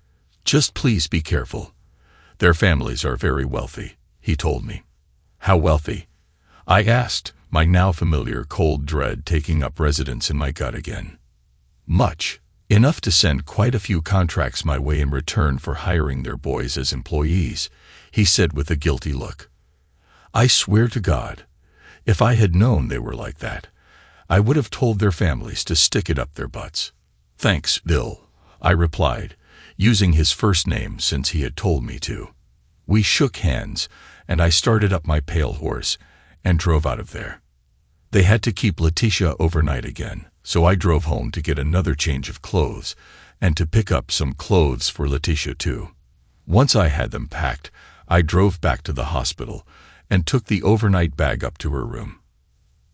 Just please be careful. Their families are very wealthy," he told me. "How wealthy?" I asked, my now familiar cold dread taking up residence in my gut again. "Much. Enough to send quite a few contracts my way in return for hiring their boys as employees," he said with a guilty look. "I swear to God, if I had known they were like that, I would have told their families to stick it up their butts." "Thanks, Bill," I replied, using his first name since he had told me to. We shook hands, and I started up my pale horse and drove out of there. They had to keep Leticia overnight again, so I drove home to get another change of clothes and to pick up some clothes for Leticia too. Once I had them packed, I drove back to the hospital and took the overnight bag up to her room.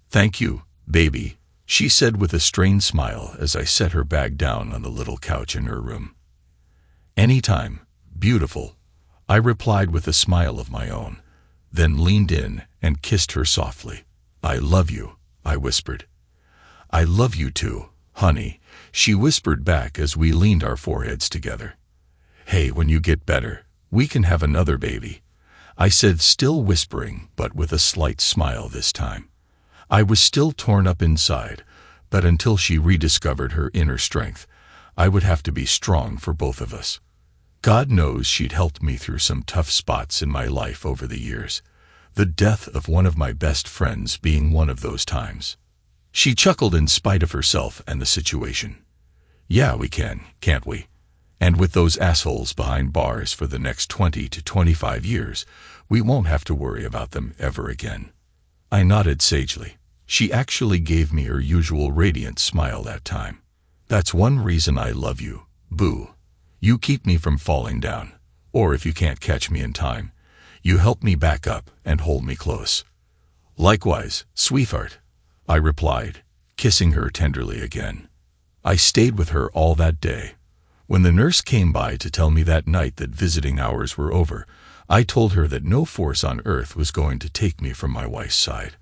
"Thank you, baby," she said with a strained smile as I set her bag down on the little couch in her room. "Anytime, beautiful," I replied with a smile of my own, then leaned in and kissed her softly. "I love you," I whispered. "I love you too, honey," she whispered back as we leaned our foreheads together. "Hey, when you get better, we can have another baby," I said, still whispering, but with a slight smile this time. I was still torn up inside, but until she rediscovered her inner strength, I would have to be strong for both of us. God knows she'd helped me through some tough spots in my life over the years, the death of one of my best friends being one of those times. She chuckled in spite of herself and the situation. "Yeah, we can, can't we? And with those assholes behind bars for the next 20 to 25 years, we won't have to worry about them ever again." I nodded sagely. She actually gave me her usual radiant smile that time. "That's one reason I love you, boo. You keep me from falling down, or if you can't catch me in time, you help me back up and hold me close." "Likewise, sweetheart," I replied, kissing her tenderly again. I stayed with her all that day. When the nurse came by to tell me that night that visiting hours were over, I told her that no force on earth was going to take me from my wife's side.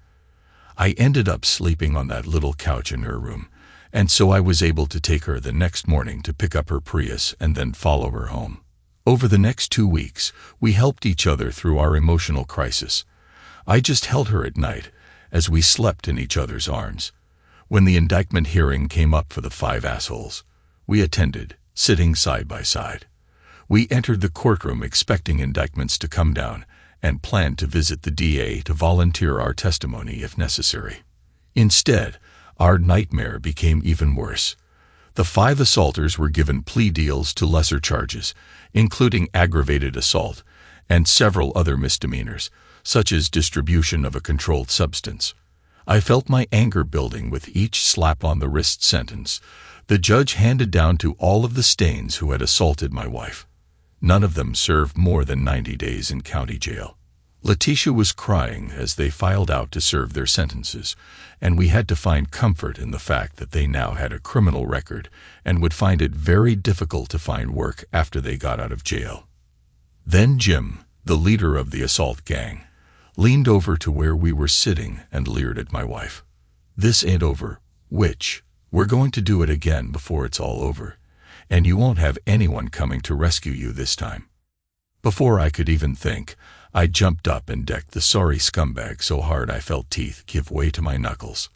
I ended up sleeping on that little couch in her room, and so I was able to take her the next morning to pick up her Prius and then follow her home. Over the next 2 weeks, we helped each other through our emotional crisis. I just held her at night as we slept in each other's arms. When the indictment hearing came up for the 5 assholes, we attended, sitting side by side. We entered the courtroom expecting indictments to come down and planned to visit the DA to volunteer our testimony if necessary. Instead, Our nightmare became even worse. The 5 assaulters were given plea deals to lesser charges, including aggravated assault and several other misdemeanors, such as distribution of a controlled substance. I felt my anger building with each slap-on-the-wrist sentence the judge handed down to all of the Staines who had assaulted my wife. None of them served more than 90 days in county jail. Leticia was crying as they filed out to serve their sentences, and we had to find comfort in the fact that they now had a criminal record and would find it very difficult to find work after they got out of jail. Then Jim, the leader of the assault gang, leaned over to where we were sitting and leered at my wife. "This ain't over, witch. We're going to do it again before it's all over, and you won't have anyone coming to rescue you this time." Before I could even think, I jumped up and decked the sorry scumbag so hard I felt teeth give way to my knuckles.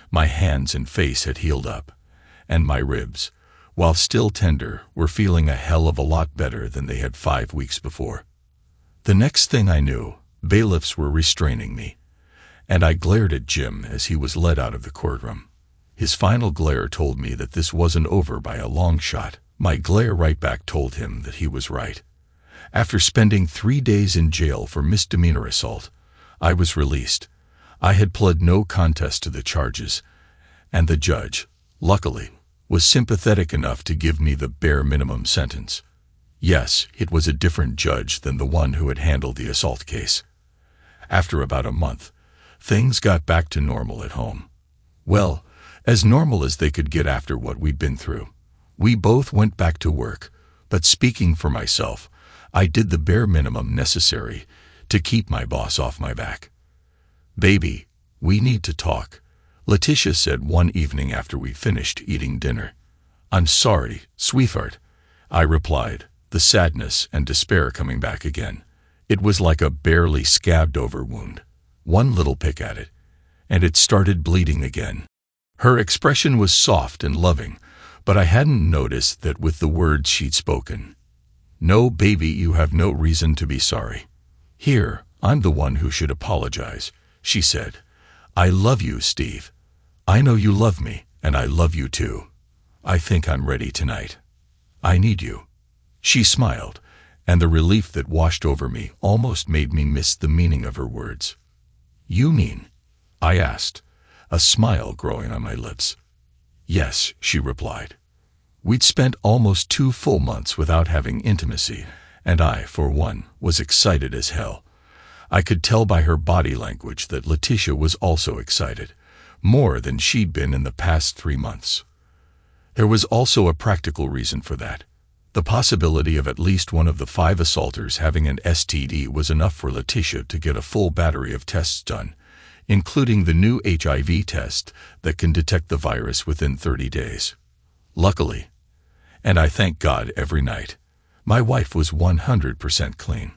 My hands and face had healed up, and my ribs, while still tender, were feeling a hell of a lot better than they had 5 weeks before. The next thing I knew, bailiffs were restraining me, and I glared at Jim as he was led out of the courtroom. His final glare told me that this wasn't over by a long shot. My glare right back told him that he was right. After spending 3 days in jail for misdemeanor assault, I was released. I had pled no contest to the charges, and the judge, luckily, was sympathetic enough to give me the bare minimum sentence. Yes, it was a different judge than the one who had handled the assault case. After about a month, things got back to normal at home. Well, as normal as they could get after what we'd been through. We both went back to work, but speaking for myself, I did the bare minimum necessary to keep my boss off my back. "Baby, we need to talk," Leticia said one evening after we finished eating dinner. "I'm sorry, sweetheart," I replied, the sadness and despair coming back again. It was like a barely scabbed-over wound. One little pick at it, and it started bleeding again. Her expression was soft and loving, but I hadn't noticed that with the words she'd spoken. "No, baby, you have no reason to be sorry. Here, I'm the one who should apologize," she said. "I love you, Steve. I know you love me, and I love you too. I think I'm ready tonight. I need you." She smiled, and the relief that washed over me almost made me miss the meaning of her words. "You mean?" I asked, a smile growing on my lips. "Yes," she replied. We'd spent almost 2 full months without having intimacy, and I, for one, was excited as hell. I could tell by her body language that Leticia was also excited, more than she'd been in the past 3 months. There was also a practical reason for that. The possibility of at least one of the 5 assaulters having an STD was enough for Leticia to get a full battery of tests done, including the new HIV test that can detect the virus within 30 days. Luckily, and I thank God every night, my wife was 100% clean.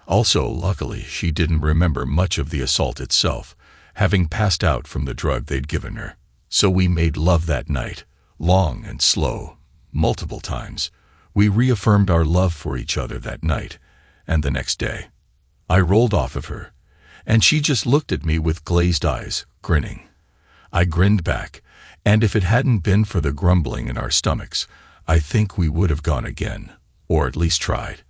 Also, luckily, she didn't remember much of the assault itself, having passed out from the drug they'd given her. So we made love that night, long and slow, multiple times. We reaffirmed our love for each other that night, and the next day. I rolled off of her, and she just looked at me with glazed eyes, grinning. I grinned back, and if it hadn't been for the grumbling in our stomachs, I think we would have gone again, or at least tried.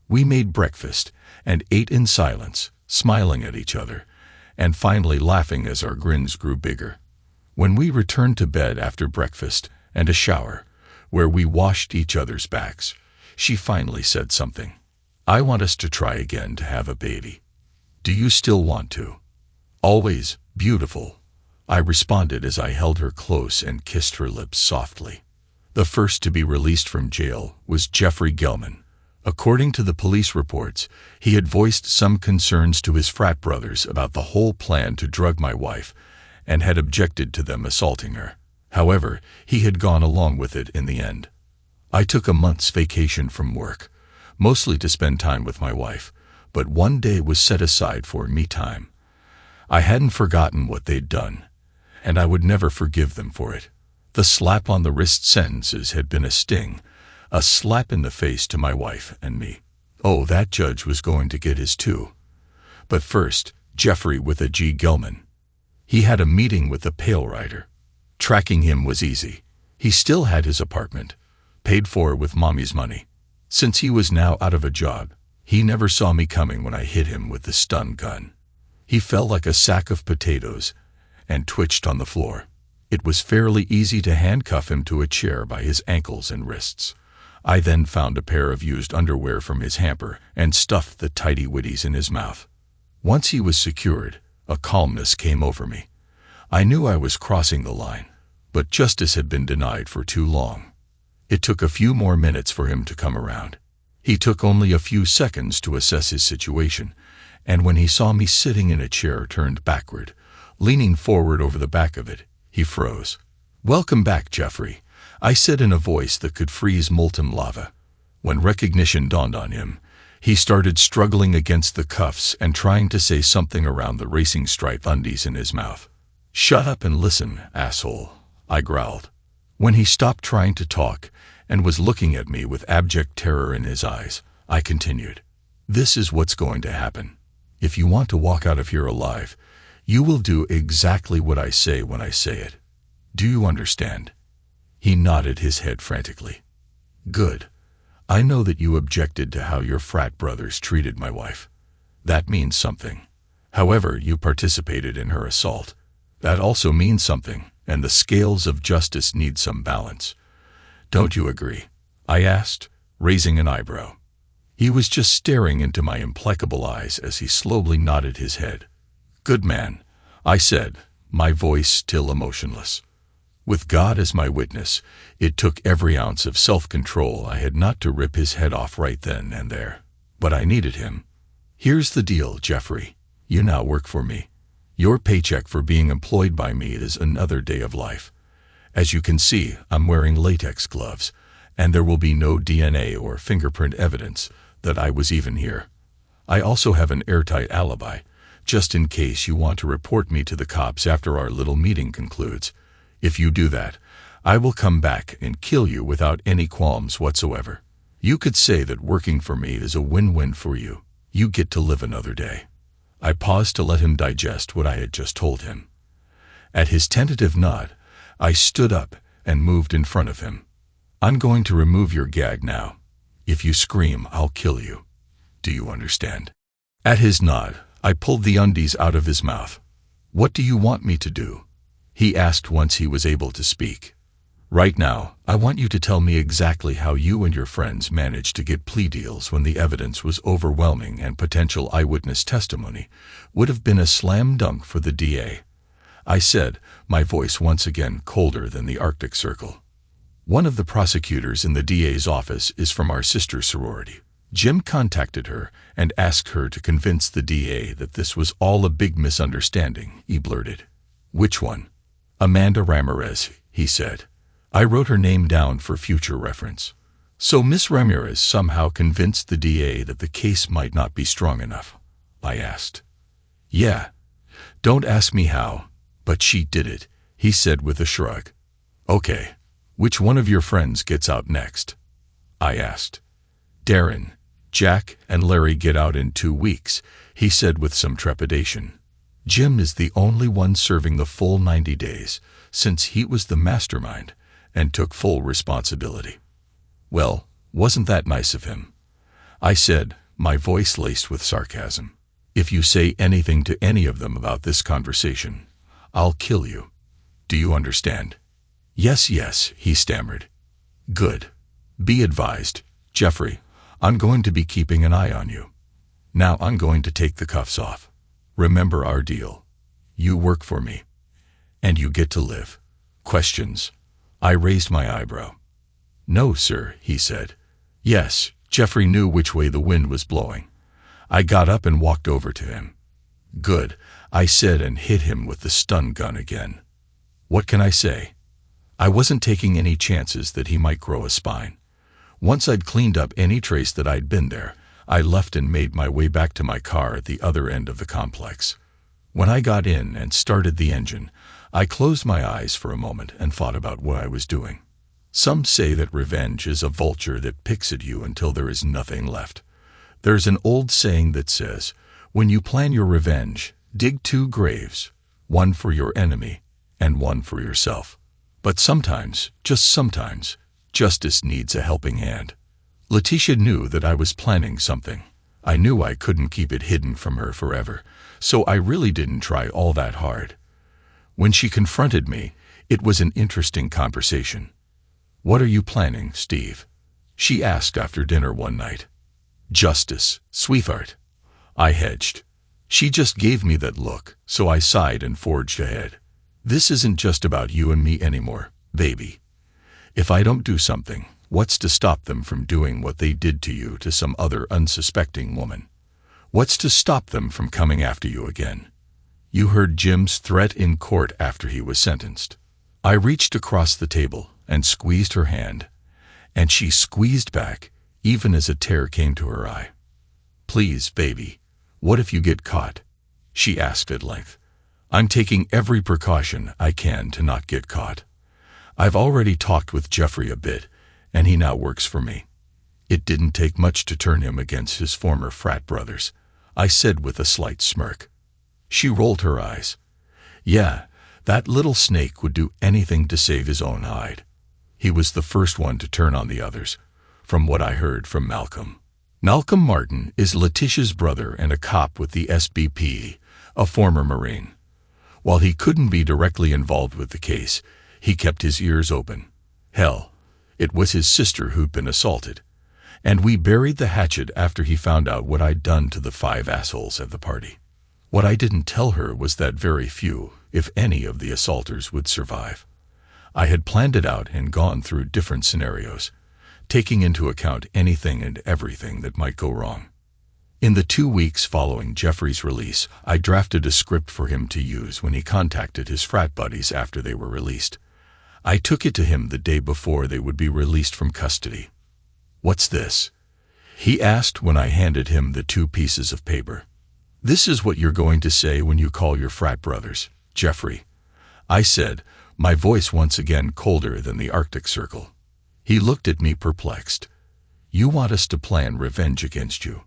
We made breakfast and ate in silence, smiling at each other, and finally laughing as our grins grew bigger. When we returned to bed after breakfast and a shower, where we washed each other's backs, she finally said something. "I want us to try again to have a baby. Do you still want to?" "Always, beautiful," I responded as I held her close and kissed her lips softly. The first to be released from jail was Jeffrey Gelman. According to the police reports, he had voiced some concerns to his frat brothers about the whole plan to drug my wife and had objected to them assaulting her. However, he had gone along with it in the end. I took a month's vacation from work, mostly to spend time with my wife, but one day was set aside for me time. I hadn't forgotten what they'd done, and I would never forgive them for it. The slap-on-the-wrist sentences had been a sting, a slap in the face to my wife and me. Oh, that judge was going to get his too. But first, Jeffrey with a G. Gelman. He had a meeting with the Pale Rider. Tracking him was easy. He still had his apartment, paid for with Mommy's money. Since he was now out of a job, he never saw me coming when I hit him with the stun gun. He fell like a sack of potatoes and twitched on the floor. It was fairly easy to handcuff him to a chair by his ankles and wrists. I then found a pair of used underwear from his hamper and stuffed the tidy whities in his mouth. Once he was secured, a calmness came over me. I knew I was crossing the line, but justice had been denied for too long. It took a few more minutes for him to come around. He took only a few seconds to assess his situation, and when he saw me sitting in a chair turned backward, leaning forward over the back of it, he froze. "Welcome back, Jeffrey," I said in a voice that could freeze molten lava. When recognition dawned on him, he started struggling against the cuffs and trying to say something around the racing stripe undies in his mouth. "Shut up and listen, asshole," I growled. When he stopped trying to talk and was looking at me with abject terror in his eyes, I continued. "This is what's going to happen. If you want to walk out of here alive, you will do exactly what I say when I say it. Do you understand?" He nodded his head frantically. "Good. I know that you objected to how your frat brothers treated my wife. That means something. However, you participated in her assault. That also means something, and the scales of justice need some balance. Don't you agree?" I asked, raising an eyebrow. He was just staring into my implacable eyes as he slowly nodded his head. "Good man," I said, my voice still emotionless. With God as my witness, it took every ounce of self-control I had not to rip his head off right then and there. But I needed him. "Here's the deal, Jeffrey. You now work for me. Your paycheck for being employed by me is another day of life. As you can see, I'm wearing latex gloves, and there will be no DNA or fingerprint evidence that I was even here. I also have an airtight alibi, just in case you want to report me to the cops after our little meeting concludes. If you do that, I will come back and kill you without any qualms whatsoever. You could say that working for me is a win-win for you. You get to live another day." I paused to let him digest what I had just told him. At his tentative nod, I stood up and moved in front of him. "I'm going to remove your gag now. If you scream, I'll kill you. Do you understand?" At his nod, I pulled the undies out of his mouth. "What do you want me to do?" he asked once he was able to speak. "Right now, I want you to tell me exactly how you and your friends managed to get plea deals when the evidence was overwhelming and potential eyewitness testimony would have been a slam dunk for the DA. I said, my voice once again colder than the Arctic Circle. "One of the prosecutors in the DA's office is from our sister sorority. Jim contacted her and asked her to convince the DA that this was all a big misunderstanding," he blurted. "Which one?" "Amanda Ramirez," he said. I wrote her name down for future reference. "So Miss Ramirez somehow convinced the DA that the case might not be strong enough?" I asked. "Yeah. Don't ask me how, but she did it," he said with a shrug. "Okay. Which one of your friends gets out next?" I asked. "Darren, Jack, and Larry get out in 2 weeks," he said with some trepidation. "Jim is the only one serving the full 90 days, since he was the mastermind and took full responsibility." "Well, wasn't that nice of him?" I said, my voice laced with sarcasm. "If you say anything to any of them about this conversation, I'll kill you. Do you understand?" Yes, he stammered. "Good. Be advised, Jeffrey, I'm going to be keeping an eye on you. Now I'm going to take the cuffs off. Remember our deal. You work for me, and you get to live. Questions?" I raised my eyebrow. "No, sir," he said. Yes, Jeffrey knew which way the wind was blowing. I got up and walked over to him. "Good," I said and hit him with the stun gun again. What can I say? I wasn't taking any chances that he might grow a spine. Once I'd cleaned up any trace that I'd been there, I left and made my way back to my car at the other end of the complex. When I got in and started the engine, I closed my eyes for a moment and thought about what I was doing. Some say that revenge is a vulture that picks at you until there is nothing left. There's an old saying that says, when you plan your revenge, dig 2 graves, one for your enemy and one for yourself. But sometimes, just sometimes, justice needs a helping hand. Leticia knew that I was planning something. I knew I couldn't keep it hidden from her forever, so I really didn't try all that hard. When she confronted me, it was an interesting conversation. "What are you planning, Steve?" she asked after dinner one night. "Justice, sweetheart." I hedged. She just gave me that look, so I sighed and forged ahead. "This isn't just about you and me anymore, baby. If I don't do something, what's to stop them from doing what they did to you to some other unsuspecting woman? What's to stop them from coming after you again? You heard Jim's threat in court after he was sentenced." I reached across the table and squeezed her hand, and she squeezed back, even as a tear came to her eye. "Please, baby, what if you get caught?" she asked at length. "I'm taking every precaution I can to not get caught. I've already talked with Jeffrey a bit, and he now works for me." "It didn't take much to turn him against his former frat brothers," I said with a slight smirk. She rolled her eyes. "Yeah, that little snake would do anything to save his own hide. He was the first one to turn on the others, from what I heard from Malcolm. Malcolm Martin is Leticia's brother and a cop with the SBP, a former Marine. While he couldn't be directly involved with the case, he kept his ears open. Hell, it was his sister who'd been assaulted. And we buried the hatchet after he found out what I'd done to the 5 assholes at the party. What I didn't tell her was that very few, if any, of the assaulters would survive. I had planned it out and gone through different scenarios, taking into account anything and everything that might go wrong. In the 2 weeks following Jeffrey's release, I drafted a script for him to use when he contacted his frat buddies after they were released. I took it to him the day before they would be released from custody. "What's this?" he asked when I handed him the 2 pieces of paper. "This is what you're going to say when you call your frat brothers, Jeffrey," I said, my voice once again colder than the Arctic Circle. He looked at me perplexed. "You want us to plan revenge against you?"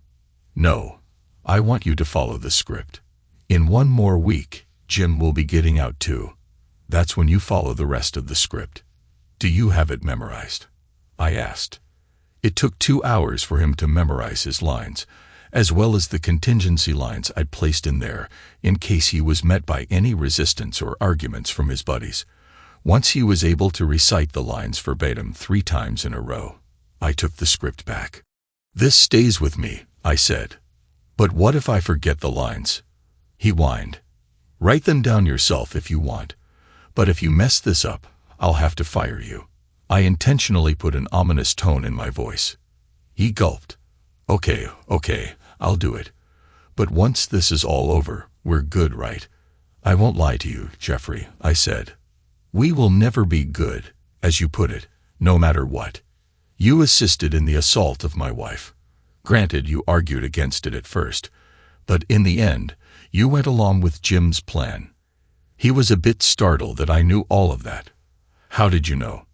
"No, I want you to follow the script. In 1 more week, Jim will be getting out too. That's when you follow the rest of the script. Do you have it memorized?" I asked. It took 2 hours for him to memorize his lines, as well as the contingency lines I'd placed in there in case he was met by any resistance or arguments from his buddies. Once he was able to recite the lines verbatim 3 times in a row, I took the script back. "This stays with me," I said. "But what if I forget the lines?" He whined. "Write them down yourself if you want, but if you mess this up, I'll have to fire you." I intentionally put an ominous tone in my voice. He gulped. Okay, I'll do it. But once this is all over, we're good, right?" "I won't lie to you, Jeffrey," I said. "We will never be good, as you put it, no matter what. You assisted in the assault of my wife. Granted, you argued against it at first, but in the end, you went along with Jim's plan." He was a bit startled that I knew all of that. "How did you know?"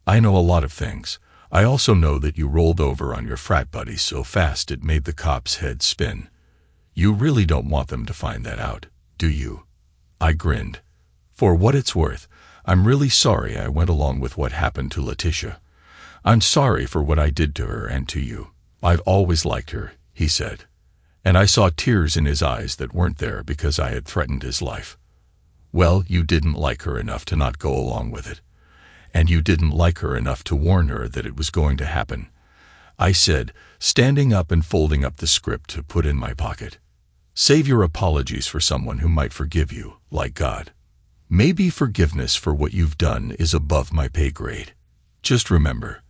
"I know a lot of things. I also know that you rolled over on your frat buddies so fast it made the cops' heads spin. You really don't want them to find that out, do you?" I grinned. "For what it's worth, I'm really sorry I went along with what happened to Leticia. I'm sorry for what I did to her and to you. I've always liked her," he said. And I saw tears in his eyes that weren't there because I had threatened his life. "Well, you didn't like her enough to not go along with it. And you didn't like her enough to warn her that it was going to happen," I said, standing up and folding up the script to put in my pocket. "Save your apologies for someone who might forgive you, like God. Maybe forgiveness for what you've done is above my pay grade. Just remember,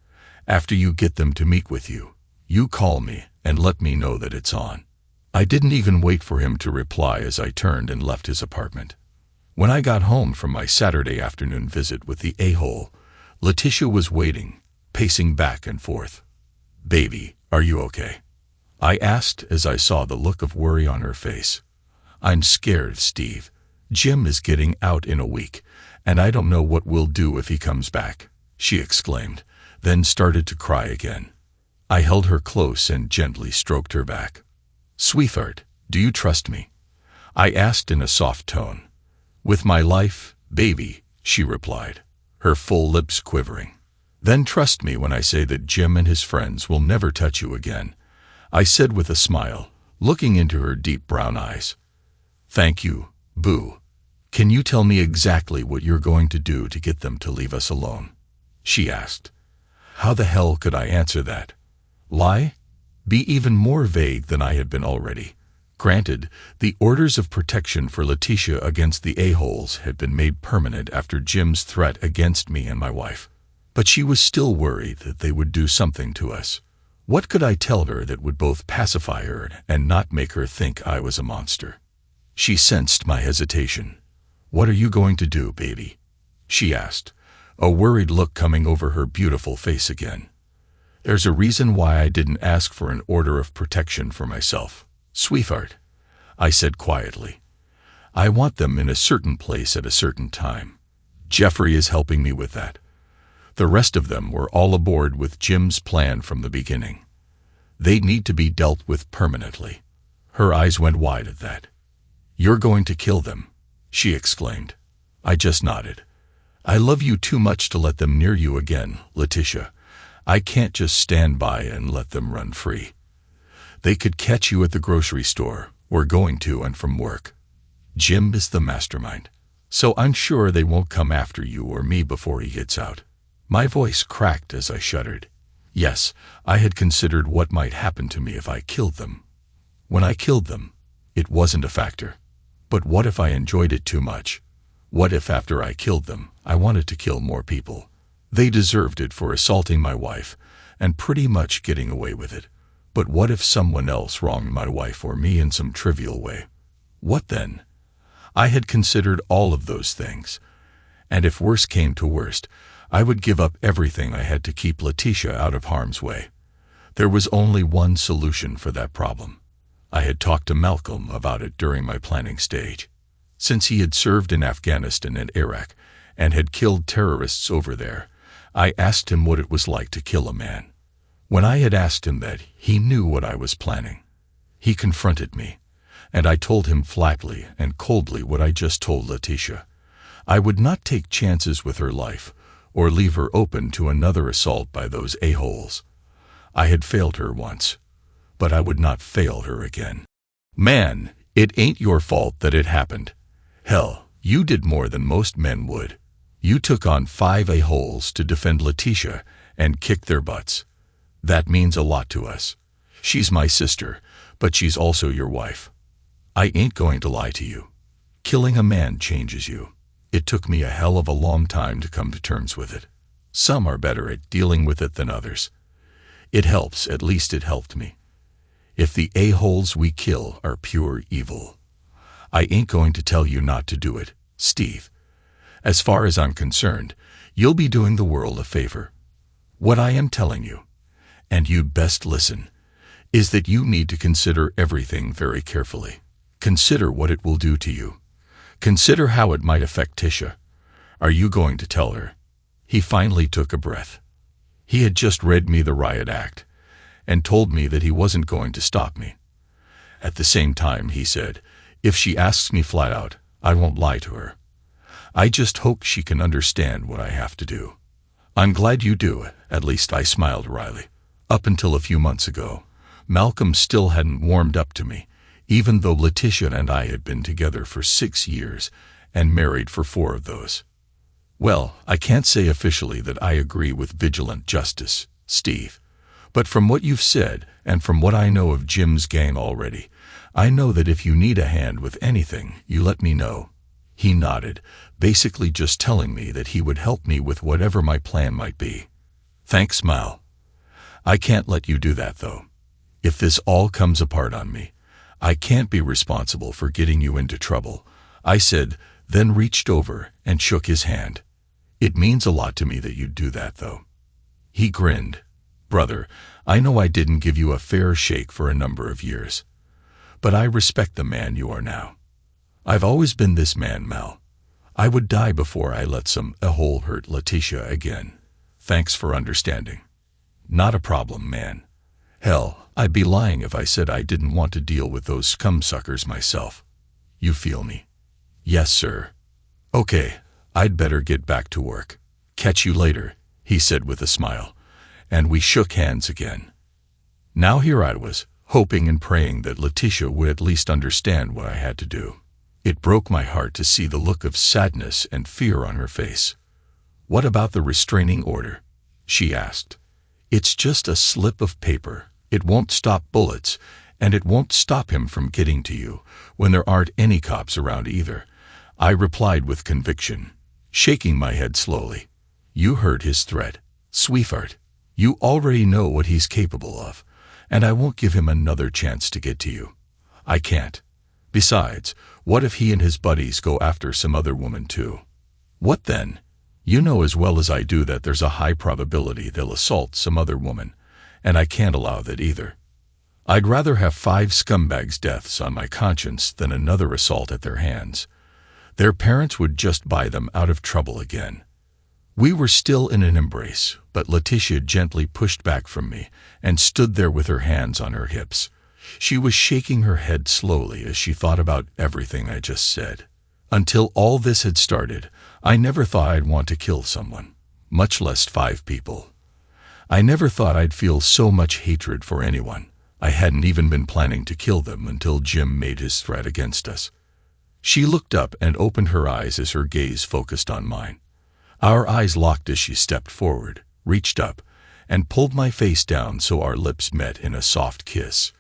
after you get them to meet with you, you call me and let me know that it's on." I didn't even wait for him to reply as I turned and left his apartment. When I got home from my Saturday afternoon visit with the a-hole, Leticia was waiting, pacing back and forth. "Baby, are you okay?" I asked as I saw the look of worry on her face. "I'm scared, Steve. Jim is getting out in a week, and I don't know what we'll do if he comes back," she exclaimed, then started to cry again. I held her close and gently stroked her back. "Sweetheart, do you trust me?" I asked in a soft tone. "With my life, baby," she replied. her full lips quivering. "Then trust me when I say that Jim and his friends will never touch you again," I said with a smile, looking into her deep brown eyes. "Thank you, Boo. Can you tell me exactly what you're going to do to get them to leave us alone?" she asked. How the hell could I answer that? Lie? Be even more vague than I had been already. Granted, the orders of protection for Leticia against the a-holes had been made permanent after Jim's threat against me and my wife. But she was still worried that they would do something to us. What could I tell her that would both pacify her and not make her think I was a monster? She sensed my hesitation. "What are you going to do, baby?" she asked, a worried look coming over her beautiful face again. "There's a reason why I didn't ask for an order of protection for myself, sweetheart," I said quietly. "I want them in a certain place at a certain time. Jeffrey is helping me with that. The rest of them were all aboard with Jim's plan from the beginning. They need to be dealt with permanently." Her eyes went wide at that. "You're going to kill them?" she exclaimed. I just nodded. "I love you too much to let them near you again, Leticia. I can't just stand by and let them run free. They could catch you at the grocery store or going to and from work. Jim is the mastermind, so I'm sure they won't come after you or me before he gets out." My voice cracked as I shuddered. Yes, I had considered what might happen to me if I killed them. When I killed them, it wasn't a factor. But what if I enjoyed it too much? What if after I killed them, I wanted to kill more people? They deserved it for assaulting my wife and pretty much getting away with it. But what if someone else wronged my wife or me in some trivial way? What then? I had considered all of those things. And if worse came to worst, I would give up everything I had to keep Leticia out of harm's way. There was only one solution for that problem. I had talked to Malcolm about it during my planning stage. Since he had served in Afghanistan and Iraq and had killed terrorists over there, I asked him what it was like to kill a man. When I had asked him that, he knew what I was planning. He confronted me, and I told him flatly and coldly what I just told Leticia. I would not take chances with her life or leave her open to another assault by those a-holes. I had failed her once, but I would not fail her again. "Man, it ain't your fault that it happened. Hell, you did more than most men would. You took on 5 a-holes to defend Leticia and kick their butts. That means a lot to us. She's my sister, but she's also your wife. I ain't going to lie to you. Killing a man changes you. It took me a hell of a long time to come to terms with it. Some are better at dealing with it than others. It helps, at least it helped me. If the a-holes we kill are pure evil, I ain't going to tell you not to do it, Steve. As far as I'm concerned, you'll be doing the world a favor. What I am telling you, and you'd best listen, is that you need to consider everything very carefully. Consider what it will do to you. Consider how it might affect Tisha. Are you going to tell her?" He finally took a breath. He had just read me the riot act and told me that he wasn't going to stop me. At the same time, he said, "If she asks me flat out, I won't lie to her. I just hope she can understand what I have to do." "I'm glad you do," at least I smiled wryly. Up until a few months ago, Malcolm still hadn't warmed up to me, even though Leticia and I had been together for 6 years and married for 4 of those. Well, I can't say officially that I agree with vigilant justice, Steve. But from what you've said, and from what I know of Jim's gang already, I know that if you need a hand with anything, you let me know. He nodded, basically just telling me that he would help me with whatever my plan might be. Thanks, Mal. I can't let you do that, though. If this all comes apart on me, I can't be responsible for getting you into trouble, I said, then reached over and shook his hand. It means a lot to me that you'd do that, though. He grinned. Brother, I know I didn't give you a fair shake for a number of years, but I respect the man you are now. I've always been this man, Mal. I would die before I let some a-hole hurt Leticia again. Thanks for understanding. Not a problem, man. Hell, I'd be lying if I said I didn't want to deal with those scumsuckers myself. You feel me? Yes, sir. Okay, I'd better get back to work. "Catch you later," he said with a smile, and we shook hands again. Now here I was, hoping and praying that Leticia would at least understand what I had to do. It broke my heart to see the look of sadness and fear on her face. "What about the restraining order?" she asked. "It's just a slip of paper. It won't stop bullets, and it won't stop him from getting to you when there aren't any cops around either," I replied with conviction, shaking my head slowly. "You heard his threat, sweetheart. You already know what he's capable of, and I won't give him another chance to get to you. I can't. Besides, what if he and his buddies go after some other woman too? What then? You know as well as I do that there's a high probability they'll assault some other woman, and I can't allow that either. I'd rather have 5 scumbags' deaths on my conscience than another assault at their hands. Their parents would just buy them out of trouble again." We were still in an embrace, but Leticia gently pushed back from me and stood there with her hands on her hips. She was shaking her head slowly as she thought about everything I just said. Until all this had started, I never thought I'd want to kill someone, much less 5 people. I never thought I'd feel so much hatred for anyone. I hadn't even been planning to kill them until Jim made his threat against us. She looked up and opened her eyes as her gaze focused on mine. Our eyes locked as she stepped forward, reached up, and pulled my face down so our lips met in a soft kiss.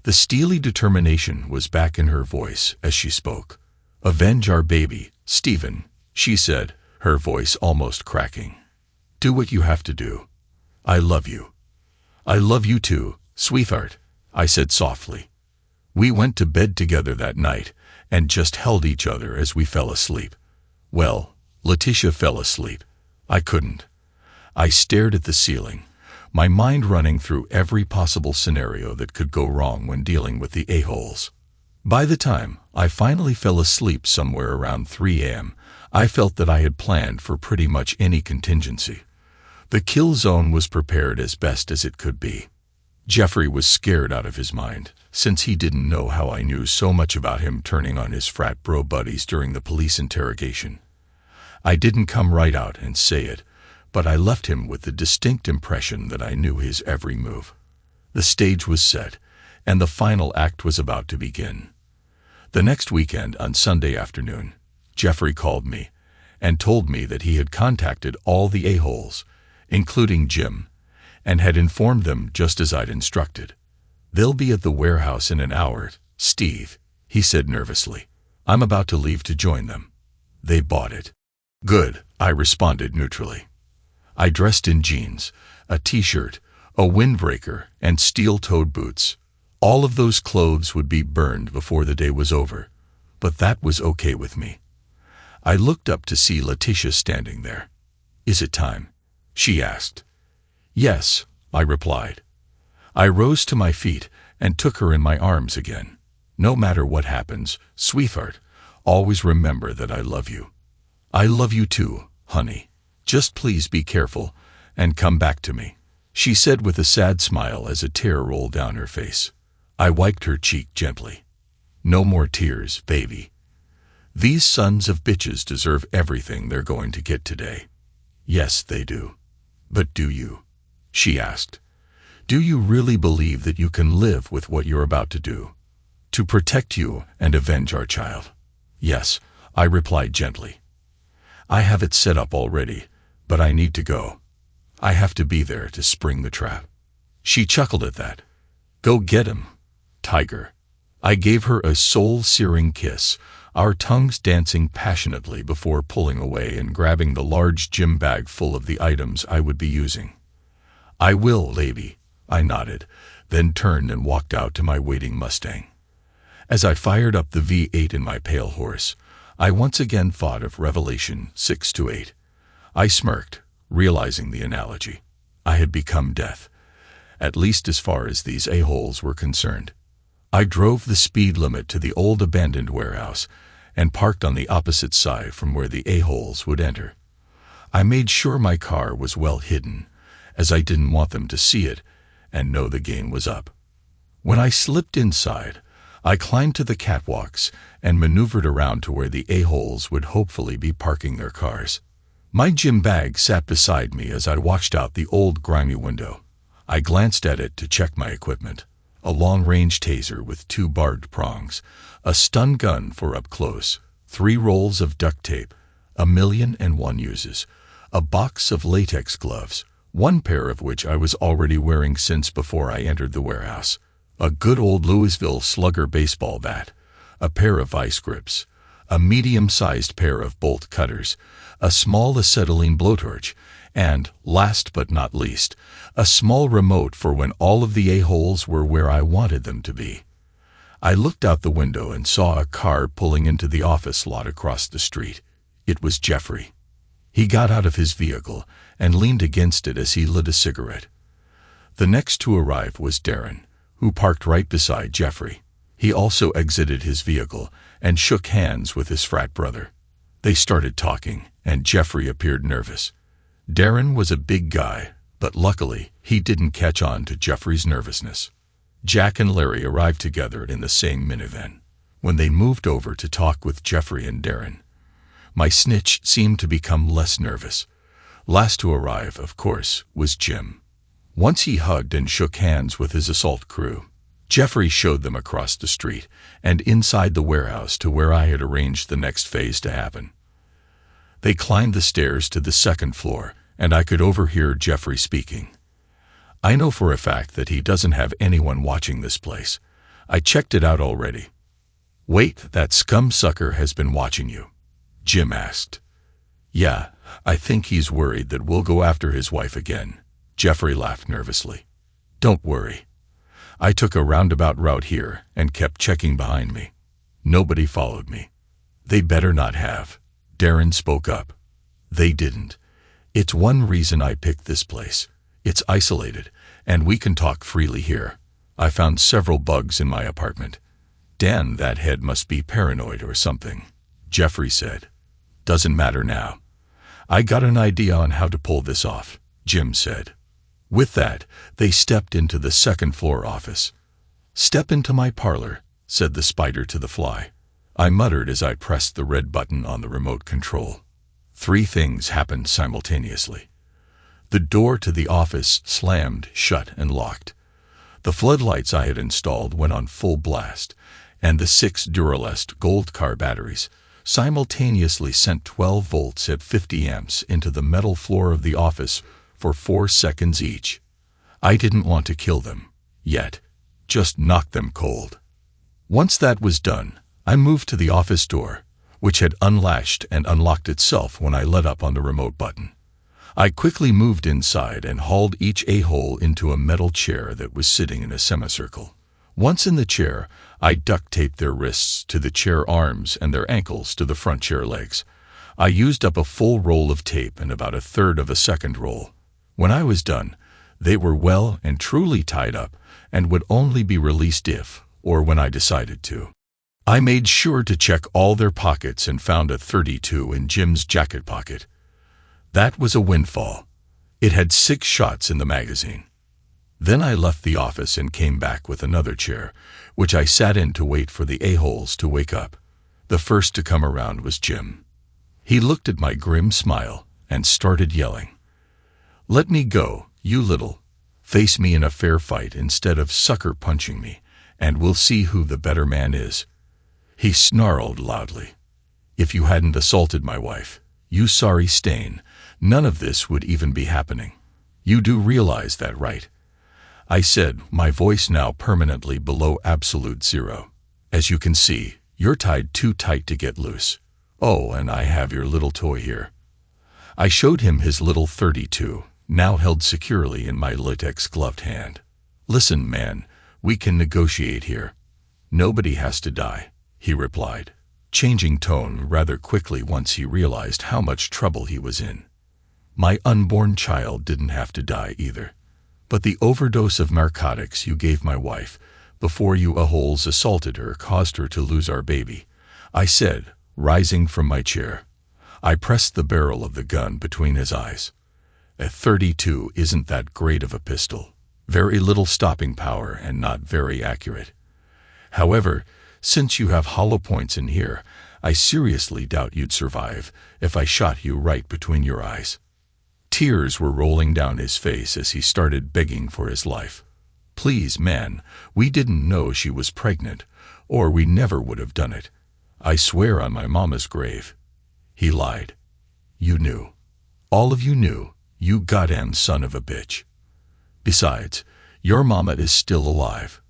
The steely determination was back in her voice as she spoke. "Avenge our baby, Stephen," she said, her voice almost cracking. "Do what you have to do. I love you." "I love you too, sweetheart," I said softly. We went to bed together that night and just held each other as we fell asleep. Well, Leticia fell asleep. I couldn't. I stared at the ceiling, my mind running through every possible scenario that could go wrong when dealing with the a-holes. By the time I finally fell asleep somewhere around 3 a.m., I felt that I had planned for pretty much any contingency. The kill zone was prepared as best as it could be. Jeffrey was scared out of his mind, since he didn't know how I knew so much about him turning on his frat bro buddies during the police interrogation. I didn't come right out and say it, but I left him with the distinct impression that I knew his every move. The stage was set, and the final act was about to begin. The next weekend, on Sunday afternoon, Jeffrey called me and told me that he had contacted all the a-holes, including Jim, and had informed them just as I'd instructed. "They'll be at the warehouse in an hour, Steve," he said nervously. "I'm about to leave to join them." "They bought it." "Good," I responded neutrally. I dressed in jeans, a t-shirt, a windbreaker, and steel-toed boots. All of those clothes would be burned before the day was over, but that was okay with me. I looked up to see Leticia standing there. "Is it time?" she asked. "Yes," I replied. I rose to my feet and took her in my arms again. "No matter what happens, sweetheart, always remember that I love you." "I love you too, honey. Just please be careful and come back to me," she said with a sad smile as a tear rolled down her face. I wiped her cheek gently. "No more tears, baby. These sons of bitches deserve everything they're going to get today." "Yes, they do. But do you?" she asked. "Do you really believe that you can live with what you're about to do? To protect you and avenge our child?" "Yes," I replied gently. "I have it set up already, but I need to go. I have to be there to spring the trap." She chuckled at that. "Go get him, tiger." I gave her a soul-searing kiss, our tongues dancing passionately before pulling away and grabbing the large gym bag full of the items I would be using. "I will, baby," I nodded, then turned and walked out to my waiting Mustang. As I fired up the V8 in my pale horse, I once again thought of Revelation 6-8. I smirked, realizing the analogy. I had become death, at least as far as these a-holes were concerned. I drove the speed limit to the old abandoned warehouse and parked on the opposite side from where the a-holes would enter. I made sure my car was well hidden, as I didn't want them to see it and know the game was up. When I slipped inside, I climbed to the catwalks and maneuvered around to where the a-holes would hopefully be parking their cars. My gym bag sat beside me as I watched out the old grimy window. I glanced at it to check my equipment. A long-range taser with 2 barbed prongs, a stun gun for up close, 3 rolls of duct tape, 1,000,001 uses, a box of latex gloves, 1 pair of which I was already wearing since before I entered the warehouse, a good old Louisville Slugger baseball bat, a pair of vice grips, a medium-sized pair of bolt cutters, a small acetylene blowtorch, and, last but not least, a small remote for when all of the a-holes were where I wanted them to be. I looked out the window and saw a car pulling into the office lot across the street. It was Jeffrey. He got out of his vehicle and leaned against it as he lit a cigarette. The next to arrive was Darren, who parked right beside Jeffrey. He also exited his vehicle and shook hands with his frat brother. They started talking, and Jeffrey appeared nervous. Darren was a big guy, but luckily, he didn't catch on to Jeffrey's nervousness. Jack and Larry arrived together in the same minivan. When they moved over to talk with Jeffrey and Darren, my snitch seemed to become less nervous. Last to arrive, of course, was Jim. Once he hugged and shook hands with his assault crew, Jeffrey showed them across the street and inside the warehouse to where I had arranged the next phase to happen. They climbed the stairs to the 2nd floor, and I could overhear Jeffrey speaking. I know for a fact that he doesn't have anyone watching this place. I checked it out already. Wait, that scum sucker has been watching you? Jim asked. Yeah, I think he's worried that we'll go after his wife again. Jeffrey laughed nervously. Don't worry. I took a roundabout route here and kept checking behind me. Nobody followed me. They better not have. Darren spoke up. They didn't. It's one reason I picked this place. It's isolated, and we can talk freely here. I found several bugs in my apartment. Dan, that head must be paranoid or something, Jeffrey said. Doesn't matter now. I got an idea on how to pull this off, Jim said. With that, they stepped into the 2nd floor office. Step into my parlor, said the spider to the fly. I muttered as I pressed the red button on the remote control. 3 things happened simultaneously. The door to the office slammed shut and locked. The floodlights I had installed went on full blast, and the 6 Duralast gold car batteries simultaneously sent 12 volts at 50 amps into the metal floor of the office for 4 seconds each. I didn't want to kill them, yet, just knock them cold. Once that was done, I moved to the office door, which had unlatched and unlocked itself when I let up on the remote button. I quickly moved inside and hauled each a-hole into a metal chair that was sitting in a semicircle. Once in the chair, I duct-taped their wrists to the chair arms and their ankles to the front chair legs. I used up a full roll of tape and about 1/3 of a second roll. When I was done, they were well and truly tied up and would only be released if, or when I decided to. I made sure to check all their pockets and found a .32 in Jim's jacket pocket. That was a windfall. It had 6 shots in the magazine. Then I left the office and came back with another chair, which I sat in to wait for the a-holes to wake up. The first to come around was Jim. He looked at my grim smile and started yelling. Let me go, you little. Face me in a fair fight instead of sucker punching me, and we'll see who the better man is. He snarled loudly. If you hadn't assaulted my wife, you sorry stain, none of this would even be happening. You do realize that, right? I said, my voice now permanently below absolute zero. As you can see, you're tied too tight to get loose. Oh, and I have your little toy here. I showed him his little .32, now held securely in my latex-gloved hand. Listen, man, we can negotiate here. Nobody has to die, he replied, changing tone rather quickly once he realized how much trouble he was in. My unborn child didn't have to die either. But the overdose of narcotics you gave my wife before you a-holes assaulted her caused her to lose our baby, I said, rising from my chair. I pressed the barrel of the gun between his eyes. A .32 isn't that great of a pistol. Very little stopping power and not very accurate. However, since you have hollow points in here, I seriously doubt you'd survive if I shot you right between your eyes." Tears were rolling down his face as he started begging for his life. "Please, man, we didn't know she was pregnant, or we never would have done it. I swear on my mama's grave." He lied. "You knew. All of you knew, you goddamn son of a bitch. Besides, your mama is still alive.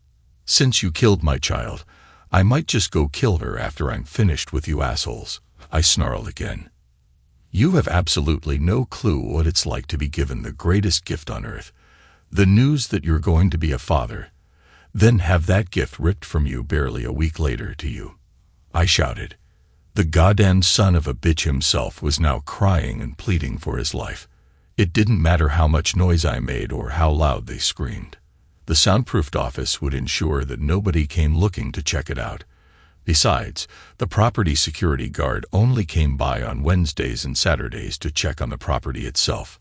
Since you killed my child, I might just go kill her after I'm finished with you assholes." I snarled again. "You have absolutely no clue what it's like to be given the greatest gift on earth, the news that you're going to be a father, then have that gift ripped from you barely a week later to you," I shouted. The goddamn son of a bitch himself was now crying and pleading for his life. It didn't matter how much noise I made or how loud they screamed. The soundproofed office would ensure that nobody came looking to check it out. Besides, the property security guard only came by on Wednesdays and Saturdays to check on the property itself.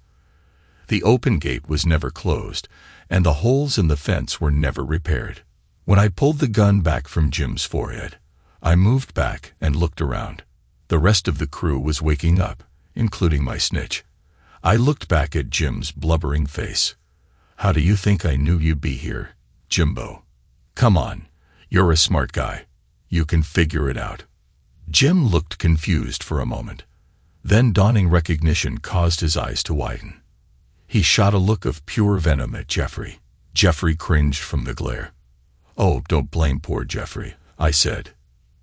The open gate was never closed, and the holes in the fence were never repaired. When I pulled the gun back from Jim's forehead, I moved back and looked around. The rest of the crew was waking up, including my snitch. I looked back at Jim's blubbering face. "How do you think I knew you'd be here, Jimbo? Come on, you're a smart guy. You can figure it out." Jim looked confused for a moment. Then dawning recognition caused his eyes to widen. He shot a look of pure venom at Jeffrey. Jeffrey cringed from the glare. "Oh, don't blame poor Jeffrey," I said.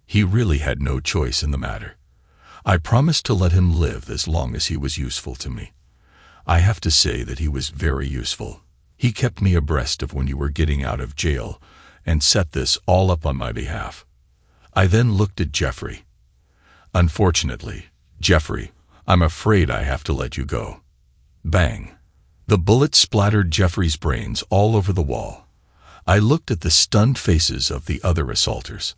"He really had no choice in the matter. I promised to let him live as long as he was useful to me. I have to say that he was very useful. He kept me abreast of when you were getting out of jail and set this all up on my behalf." I then looked at Jeffrey. "Unfortunately, Jeffrey, I'm afraid I have to let you go." Bang! The bullet splattered Jeffrey's brains all over the wall. I looked at the stunned faces of the other assaulters.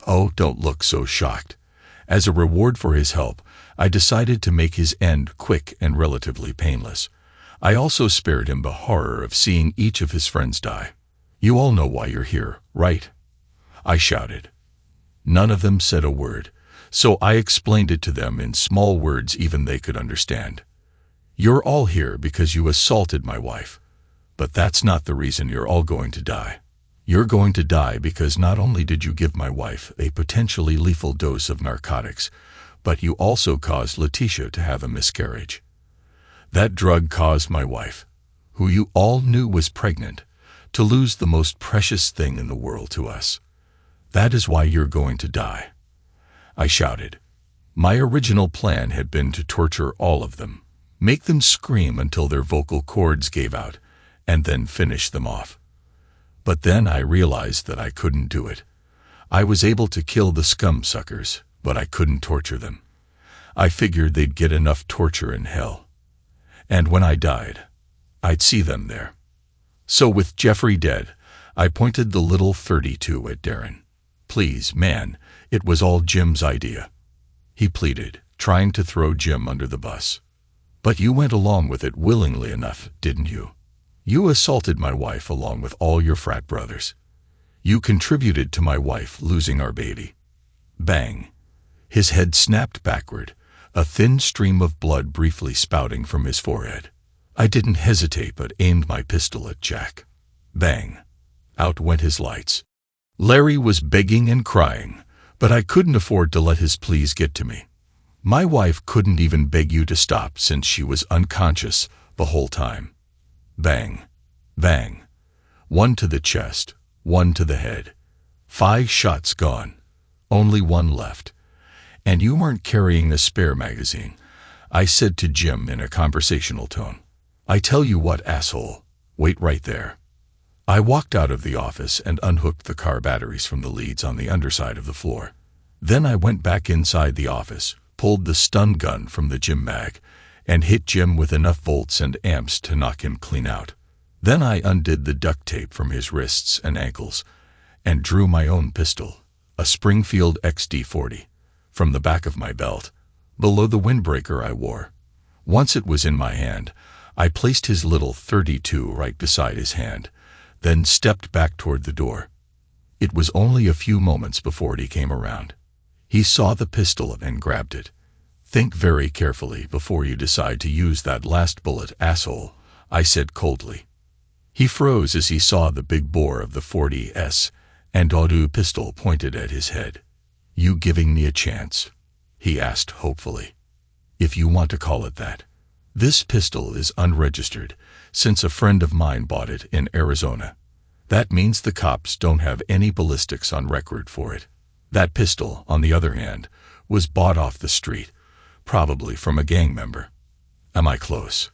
"Oh, don't look so shocked. As a reward for his help, I decided to make his end quick and relatively painless. I also spared him the horror of seeing each of his friends die. You all know why you're here, right?" I shouted. None of them said a word, so I explained it to them in small words even they could understand. "You're all here because you assaulted my wife, but that's not the reason you're all going to die. You're going to die because not only did you give my wife a potentially lethal dose of narcotics, but you also caused Leticia to have a miscarriage. That drug caused my wife, who you all knew was pregnant, to lose the most precious thing in the world to us. That is why you're going to die," I shouted. My original plan had been to torture all of them, make them scream until their vocal cords gave out, and then finish them off. But then I realized that I couldn't do it. I was able to kill the scum suckers, but I couldn't torture them. I figured they'd get enough torture in hell. And when I died, I'd see them there. So with Jeffrey dead, I pointed the little 32 at Darren. "Please, man, it was all Jim's idea," he pleaded, trying to throw Jim under the bus. "But you went along with it willingly enough, didn't you? You assaulted my wife along with all your frat brothers. You contributed to my wife losing our baby." Bang! His head snapped backward, a thin stream of blood briefly spouting from his forehead. I didn't hesitate but aimed my pistol at Jack. Bang! Out went his lights. Larry was begging and crying, but I couldn't afford to let his pleas get to me. My wife couldn't even beg you to stop since she was unconscious the whole time. Bang! Bang! One to the chest, one to the head. 5 shots gone. Only one left. "And you weren't carrying a spare magazine," I said to Jim in a conversational tone. "I tell you what, asshole, wait right there." I walked out of the office and unhooked the car batteries from the leads on the underside of the floor. Then I went back inside the office, pulled the stun gun from the gym bag, and hit Jim with enough volts and amps to knock him clean out. Then I undid the duct tape from his wrists and ankles and drew my own pistol, a Springfield XD-40, from the back of my belt, below the windbreaker I wore. Once it was in my hand, I placed his little 32 right beside his hand, then stepped back toward the door. It was only a few moments before he came around. He saw the pistol and grabbed it. "Think very carefully before you decide to use that last bullet, asshole," I said coldly. He froze as he saw the big bore of the 40s and auto pistol pointed at his head. "You giving me a chance?" he asked hopefully. "If you want to call it that. This pistol is unregistered, since a friend of mine bought it in Arizona. That means the cops don't have any ballistics on record for it. That pistol, on the other hand, was bought off the street, probably from a gang member. Am I close?"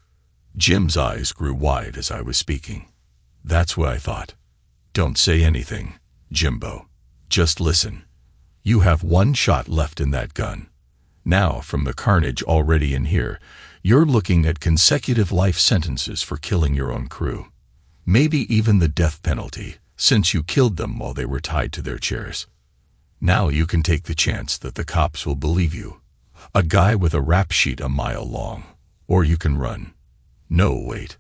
Jim's eyes grew wide as I was speaking. "That's what I thought. Don't say anything, Jimbo. Just listen. You have one shot left in that gun. Now, from the carnage already in here, you're looking at consecutive life sentences for killing your own crew. Maybe even the death penalty, since you killed them while they were tied to their chairs. Now you can take the chance that the cops will believe you. A guy with a rap sheet a mile long. Or you can run. No, wait.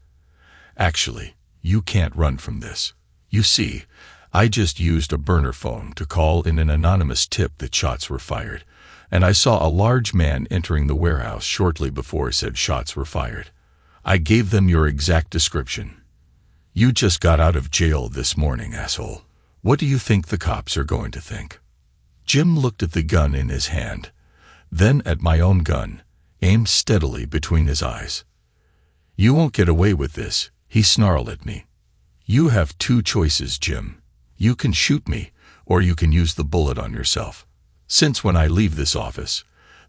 Actually, you can't run from this. You see, I just used a burner phone to call in an anonymous tip that shots were fired, and I saw a large man entering the warehouse shortly before said shots were fired. I gave them your exact description. You just got out of jail this morning, asshole. What do you think the cops are going to think?" Jim looked at the gun in his hand, then at my own gun, aimed steadily between his eyes. "You won't get away with this," he snarled at me. "You have two choices, Jim. You can shoot me, or you can use the bullet on yourself. Since when I leave this office,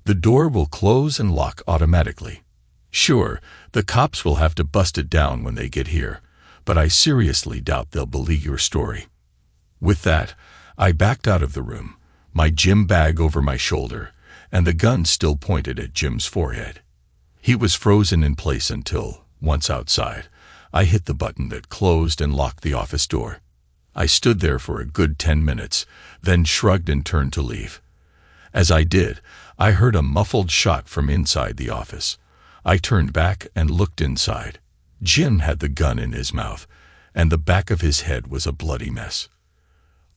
the door will close and lock automatically. Sure, the cops will have to bust it down when they get here, but I seriously doubt they'll believe your story." With that, I backed out of the room, my gym bag over my shoulder, and the gun still pointed at Jim's forehead. He was frozen in place until, once outside, I hit the button that closed and locked the office door. I stood there for a good 10 minutes, then shrugged and turned to leave. As I did, I heard a muffled shot from inside the office. I turned back and looked inside. Jim had the gun in his mouth, and the back of his head was a bloody mess.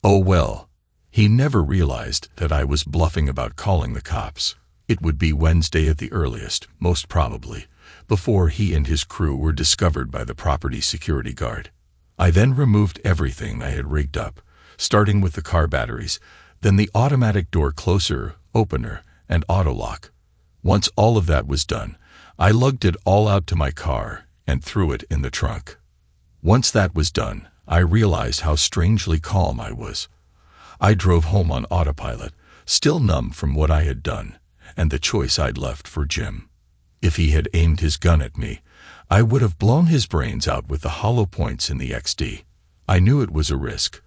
Oh well, he never realized that I was bluffing about calling the cops. It would be Wednesday at the earliest, most probably, before he and his crew were discovered by the property security guard. I then removed everything I had rigged up, starting with the car batteries, then the automatic door closer, opener, and auto lock. Once all of that was done, I lugged it all out to my car and threw it in the trunk. Once that was done, I realized how strangely calm I was. I drove home on autopilot, still numb from what I had done, and the choice I'd left for Jim. If he had aimed his gun at me, I would have blown his brains out with the hollow points in the XD. I knew it was a risk,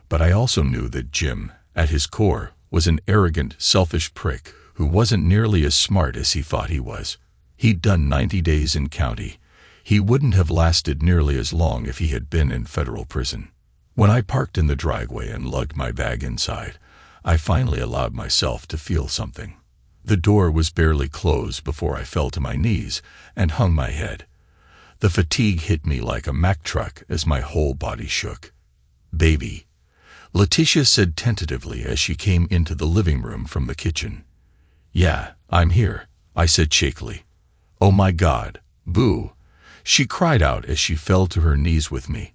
but I also knew that Jim, at his core, was an arrogant, selfish prick who wasn't nearly as smart as he thought he was. He'd done 90 days in county. He wouldn't have lasted nearly as long if he had been in federal prison. When I parked in the driveway and lugged my bag inside, I finally allowed myself to feel something. The door was barely closed before I fell to my knees and hung my head. The fatigue hit me like a Mack truck as my whole body shook. "Baby," Leticia said tentatively as she came into the living room from the kitchen. "Yeah, I'm here," I said shakily. "Oh my God, Boo," she cried out as she fell to her knees with me,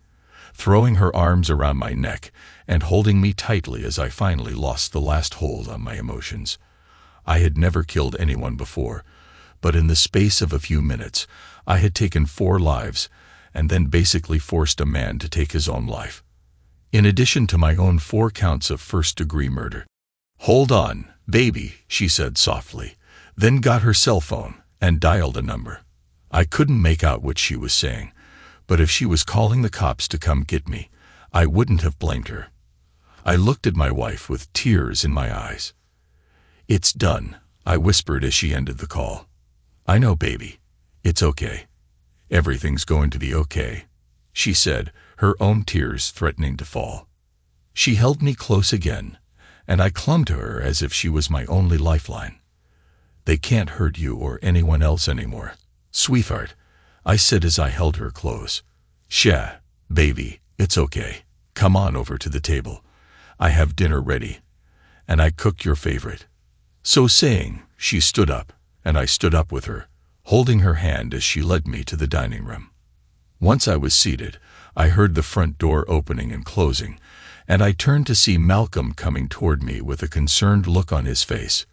throwing her arms around my neck and holding me tightly as I finally lost the last hold on my emotions. I had never killed anyone before, but in the space of a few minutes, I had taken 4 lives and then basically forced a man to take his own life. In addition to my own 4 counts of first-degree murder. "Hold on, baby," she said softly, then got her cell phone and dialed a number. I couldn't make out what she was saying, but if she was calling the cops to come get me, I wouldn't have blamed her. I looked at my wife with tears in my eyes. "It's done," I whispered as she ended the call. "I know, baby. It's okay. Everything's going to be okay," she said, her own tears threatening to fall. She held me close again, and I clung to her as if she was my only lifeline. "They can't hurt you or anyone else anymore, sweetheart," I said as I held her close. "Sha, baby, it's okay. Come on over to the table. I have dinner ready, and I cooked your favorite. So saying, she stood up, and I stood up with her, holding her hand as she led me to the dining room. Once I was seated, I heard the front door opening and closing, and I turned to see Malcolm coming toward me with a concerned look on his face.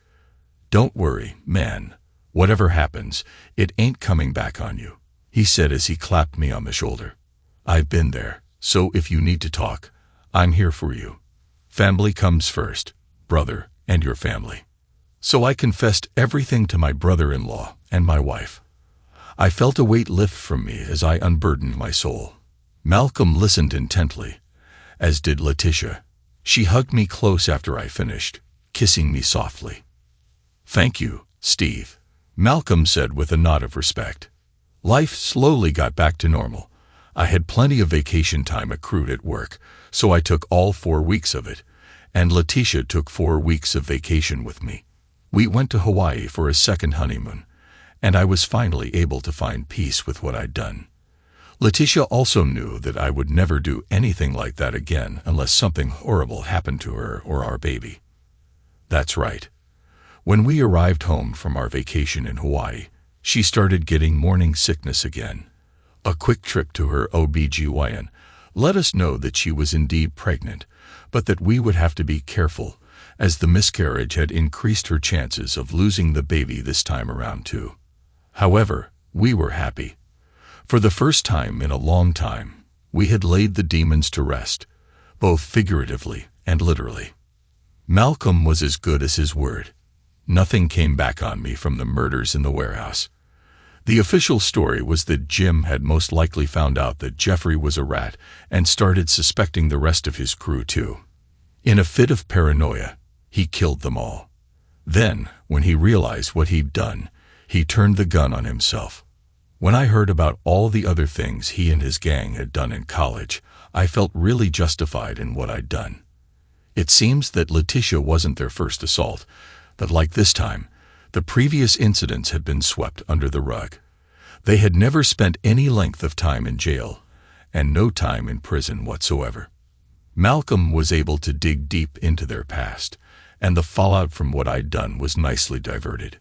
"Don't worry, man. Whatever happens, it ain't coming back on you," he said as he clapped me on the shoulder. "I've been there, so if you need to talk, I'm here for you. Family comes first, brother, and your family." So I confessed everything to my brother-in-law and my wife. I felt a weight lift from me as I unburdened my soul. Malcolm listened intently, as did Leticia. She hugged me close after I finished, kissing me softly. "Thank you, Steve," Malcolm said with a nod of respect. Life slowly got back to normal. I had plenty of vacation time accrued at work, so I took all 4 weeks of it, and Leticia took 4 weeks of vacation with me. We went to Hawaii for a second honeymoon, and I was finally able to find peace with what I'd done. Leticia also knew that I would never do anything like that again unless something horrible happened to her or our baby. That's right. When we arrived home from our vacation in Hawaii, she started getting morning sickness again. A quick trip to her OB/GYN let us know that she was indeed pregnant, but that we would have to be careful, as the miscarriage had increased her chances of losing the baby this time around too. However, we were happy. For the first time in a long time, we had laid the demons to rest, both figuratively and literally. Malcolm was as good as his word. Nothing came back on me from the murders in the warehouse. The official story was that Jim had most likely found out that Jeffrey was a rat and started suspecting the rest of his crew too. In a fit of paranoia, he killed them all. Then, when he realized what he'd done, he turned the gun on himself. When I heard about all the other things he and his gang had done in college, I felt really justified in what I'd done. It seems that Leticia wasn't their first assault, but like this time, the previous incidents had been swept under the rug. They had never spent any length of time in jail, and no time in prison whatsoever. Malcolm was able to dig deep into their past, and the fallout from what I'd done was nicely diverted.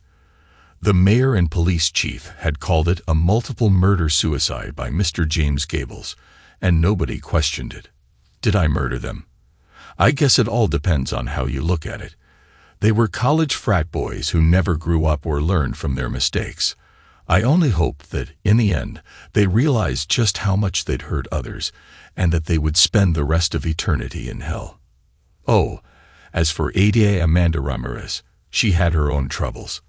The mayor and police chief had called it a multiple murder-suicide by Mr. James Gables, and nobody questioned it. Did I murder them? I guess it all depends on how you look at it. They were college frat boys who never grew up or learned from their mistakes. I only hoped that, in the end, they realized just how much they'd hurt others, and that they would spend the rest of eternity in hell. Oh, as for Ada Amanda Ramirez, she had her own troubles.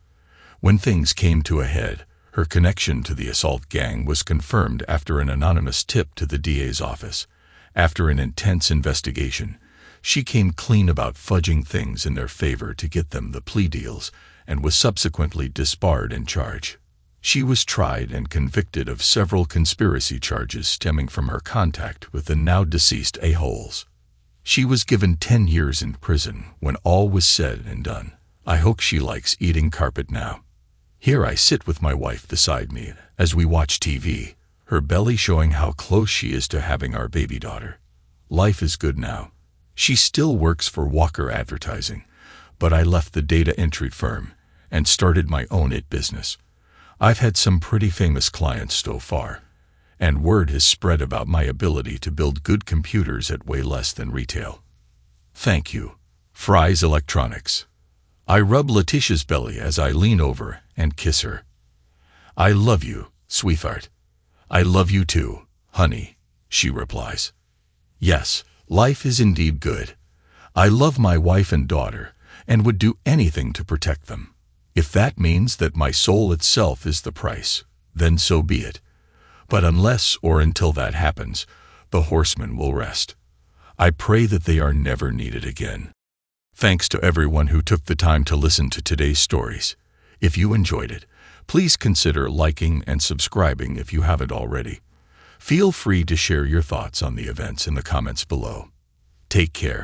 When things came to a head, her connection to the assault gang was confirmed after an anonymous tip to the DA's office. After an intense investigation, she came clean about fudging things in their favor to get them the plea deals, and was subsequently disbarred and charged. She was tried and convicted of several conspiracy charges stemming from her contact with the now-deceased a-holes. She was given 10 years in prison when all was said and done. I hope she likes eating carpet now. Here I sit with my wife beside me as we watch TV, her belly showing how close she is to having our baby daughter. Life is good now. She still works for Walker Advertising, but I left the data entry firm and started my own business. I've had some pretty famous clients so far, and word has spread about my ability to build good computers at way less than retail. Thank you, Fry's Electronics. I rub Leticia's belly as I lean over and kiss her. I love you, sweetheart. I love you too, honey, she replies. Yes, life is indeed good. I love my wife and daughter, and would do anything to protect them. If that means that my soul itself is the price, then so be it. But unless or until that happens, the horsemen will rest. I pray that they are never needed again. Thanks to everyone who took the time to listen to today's stories. If you enjoyed it, please consider liking and subscribing if you haven't already. Feel free to share your thoughts on the events in the comments below. Take care.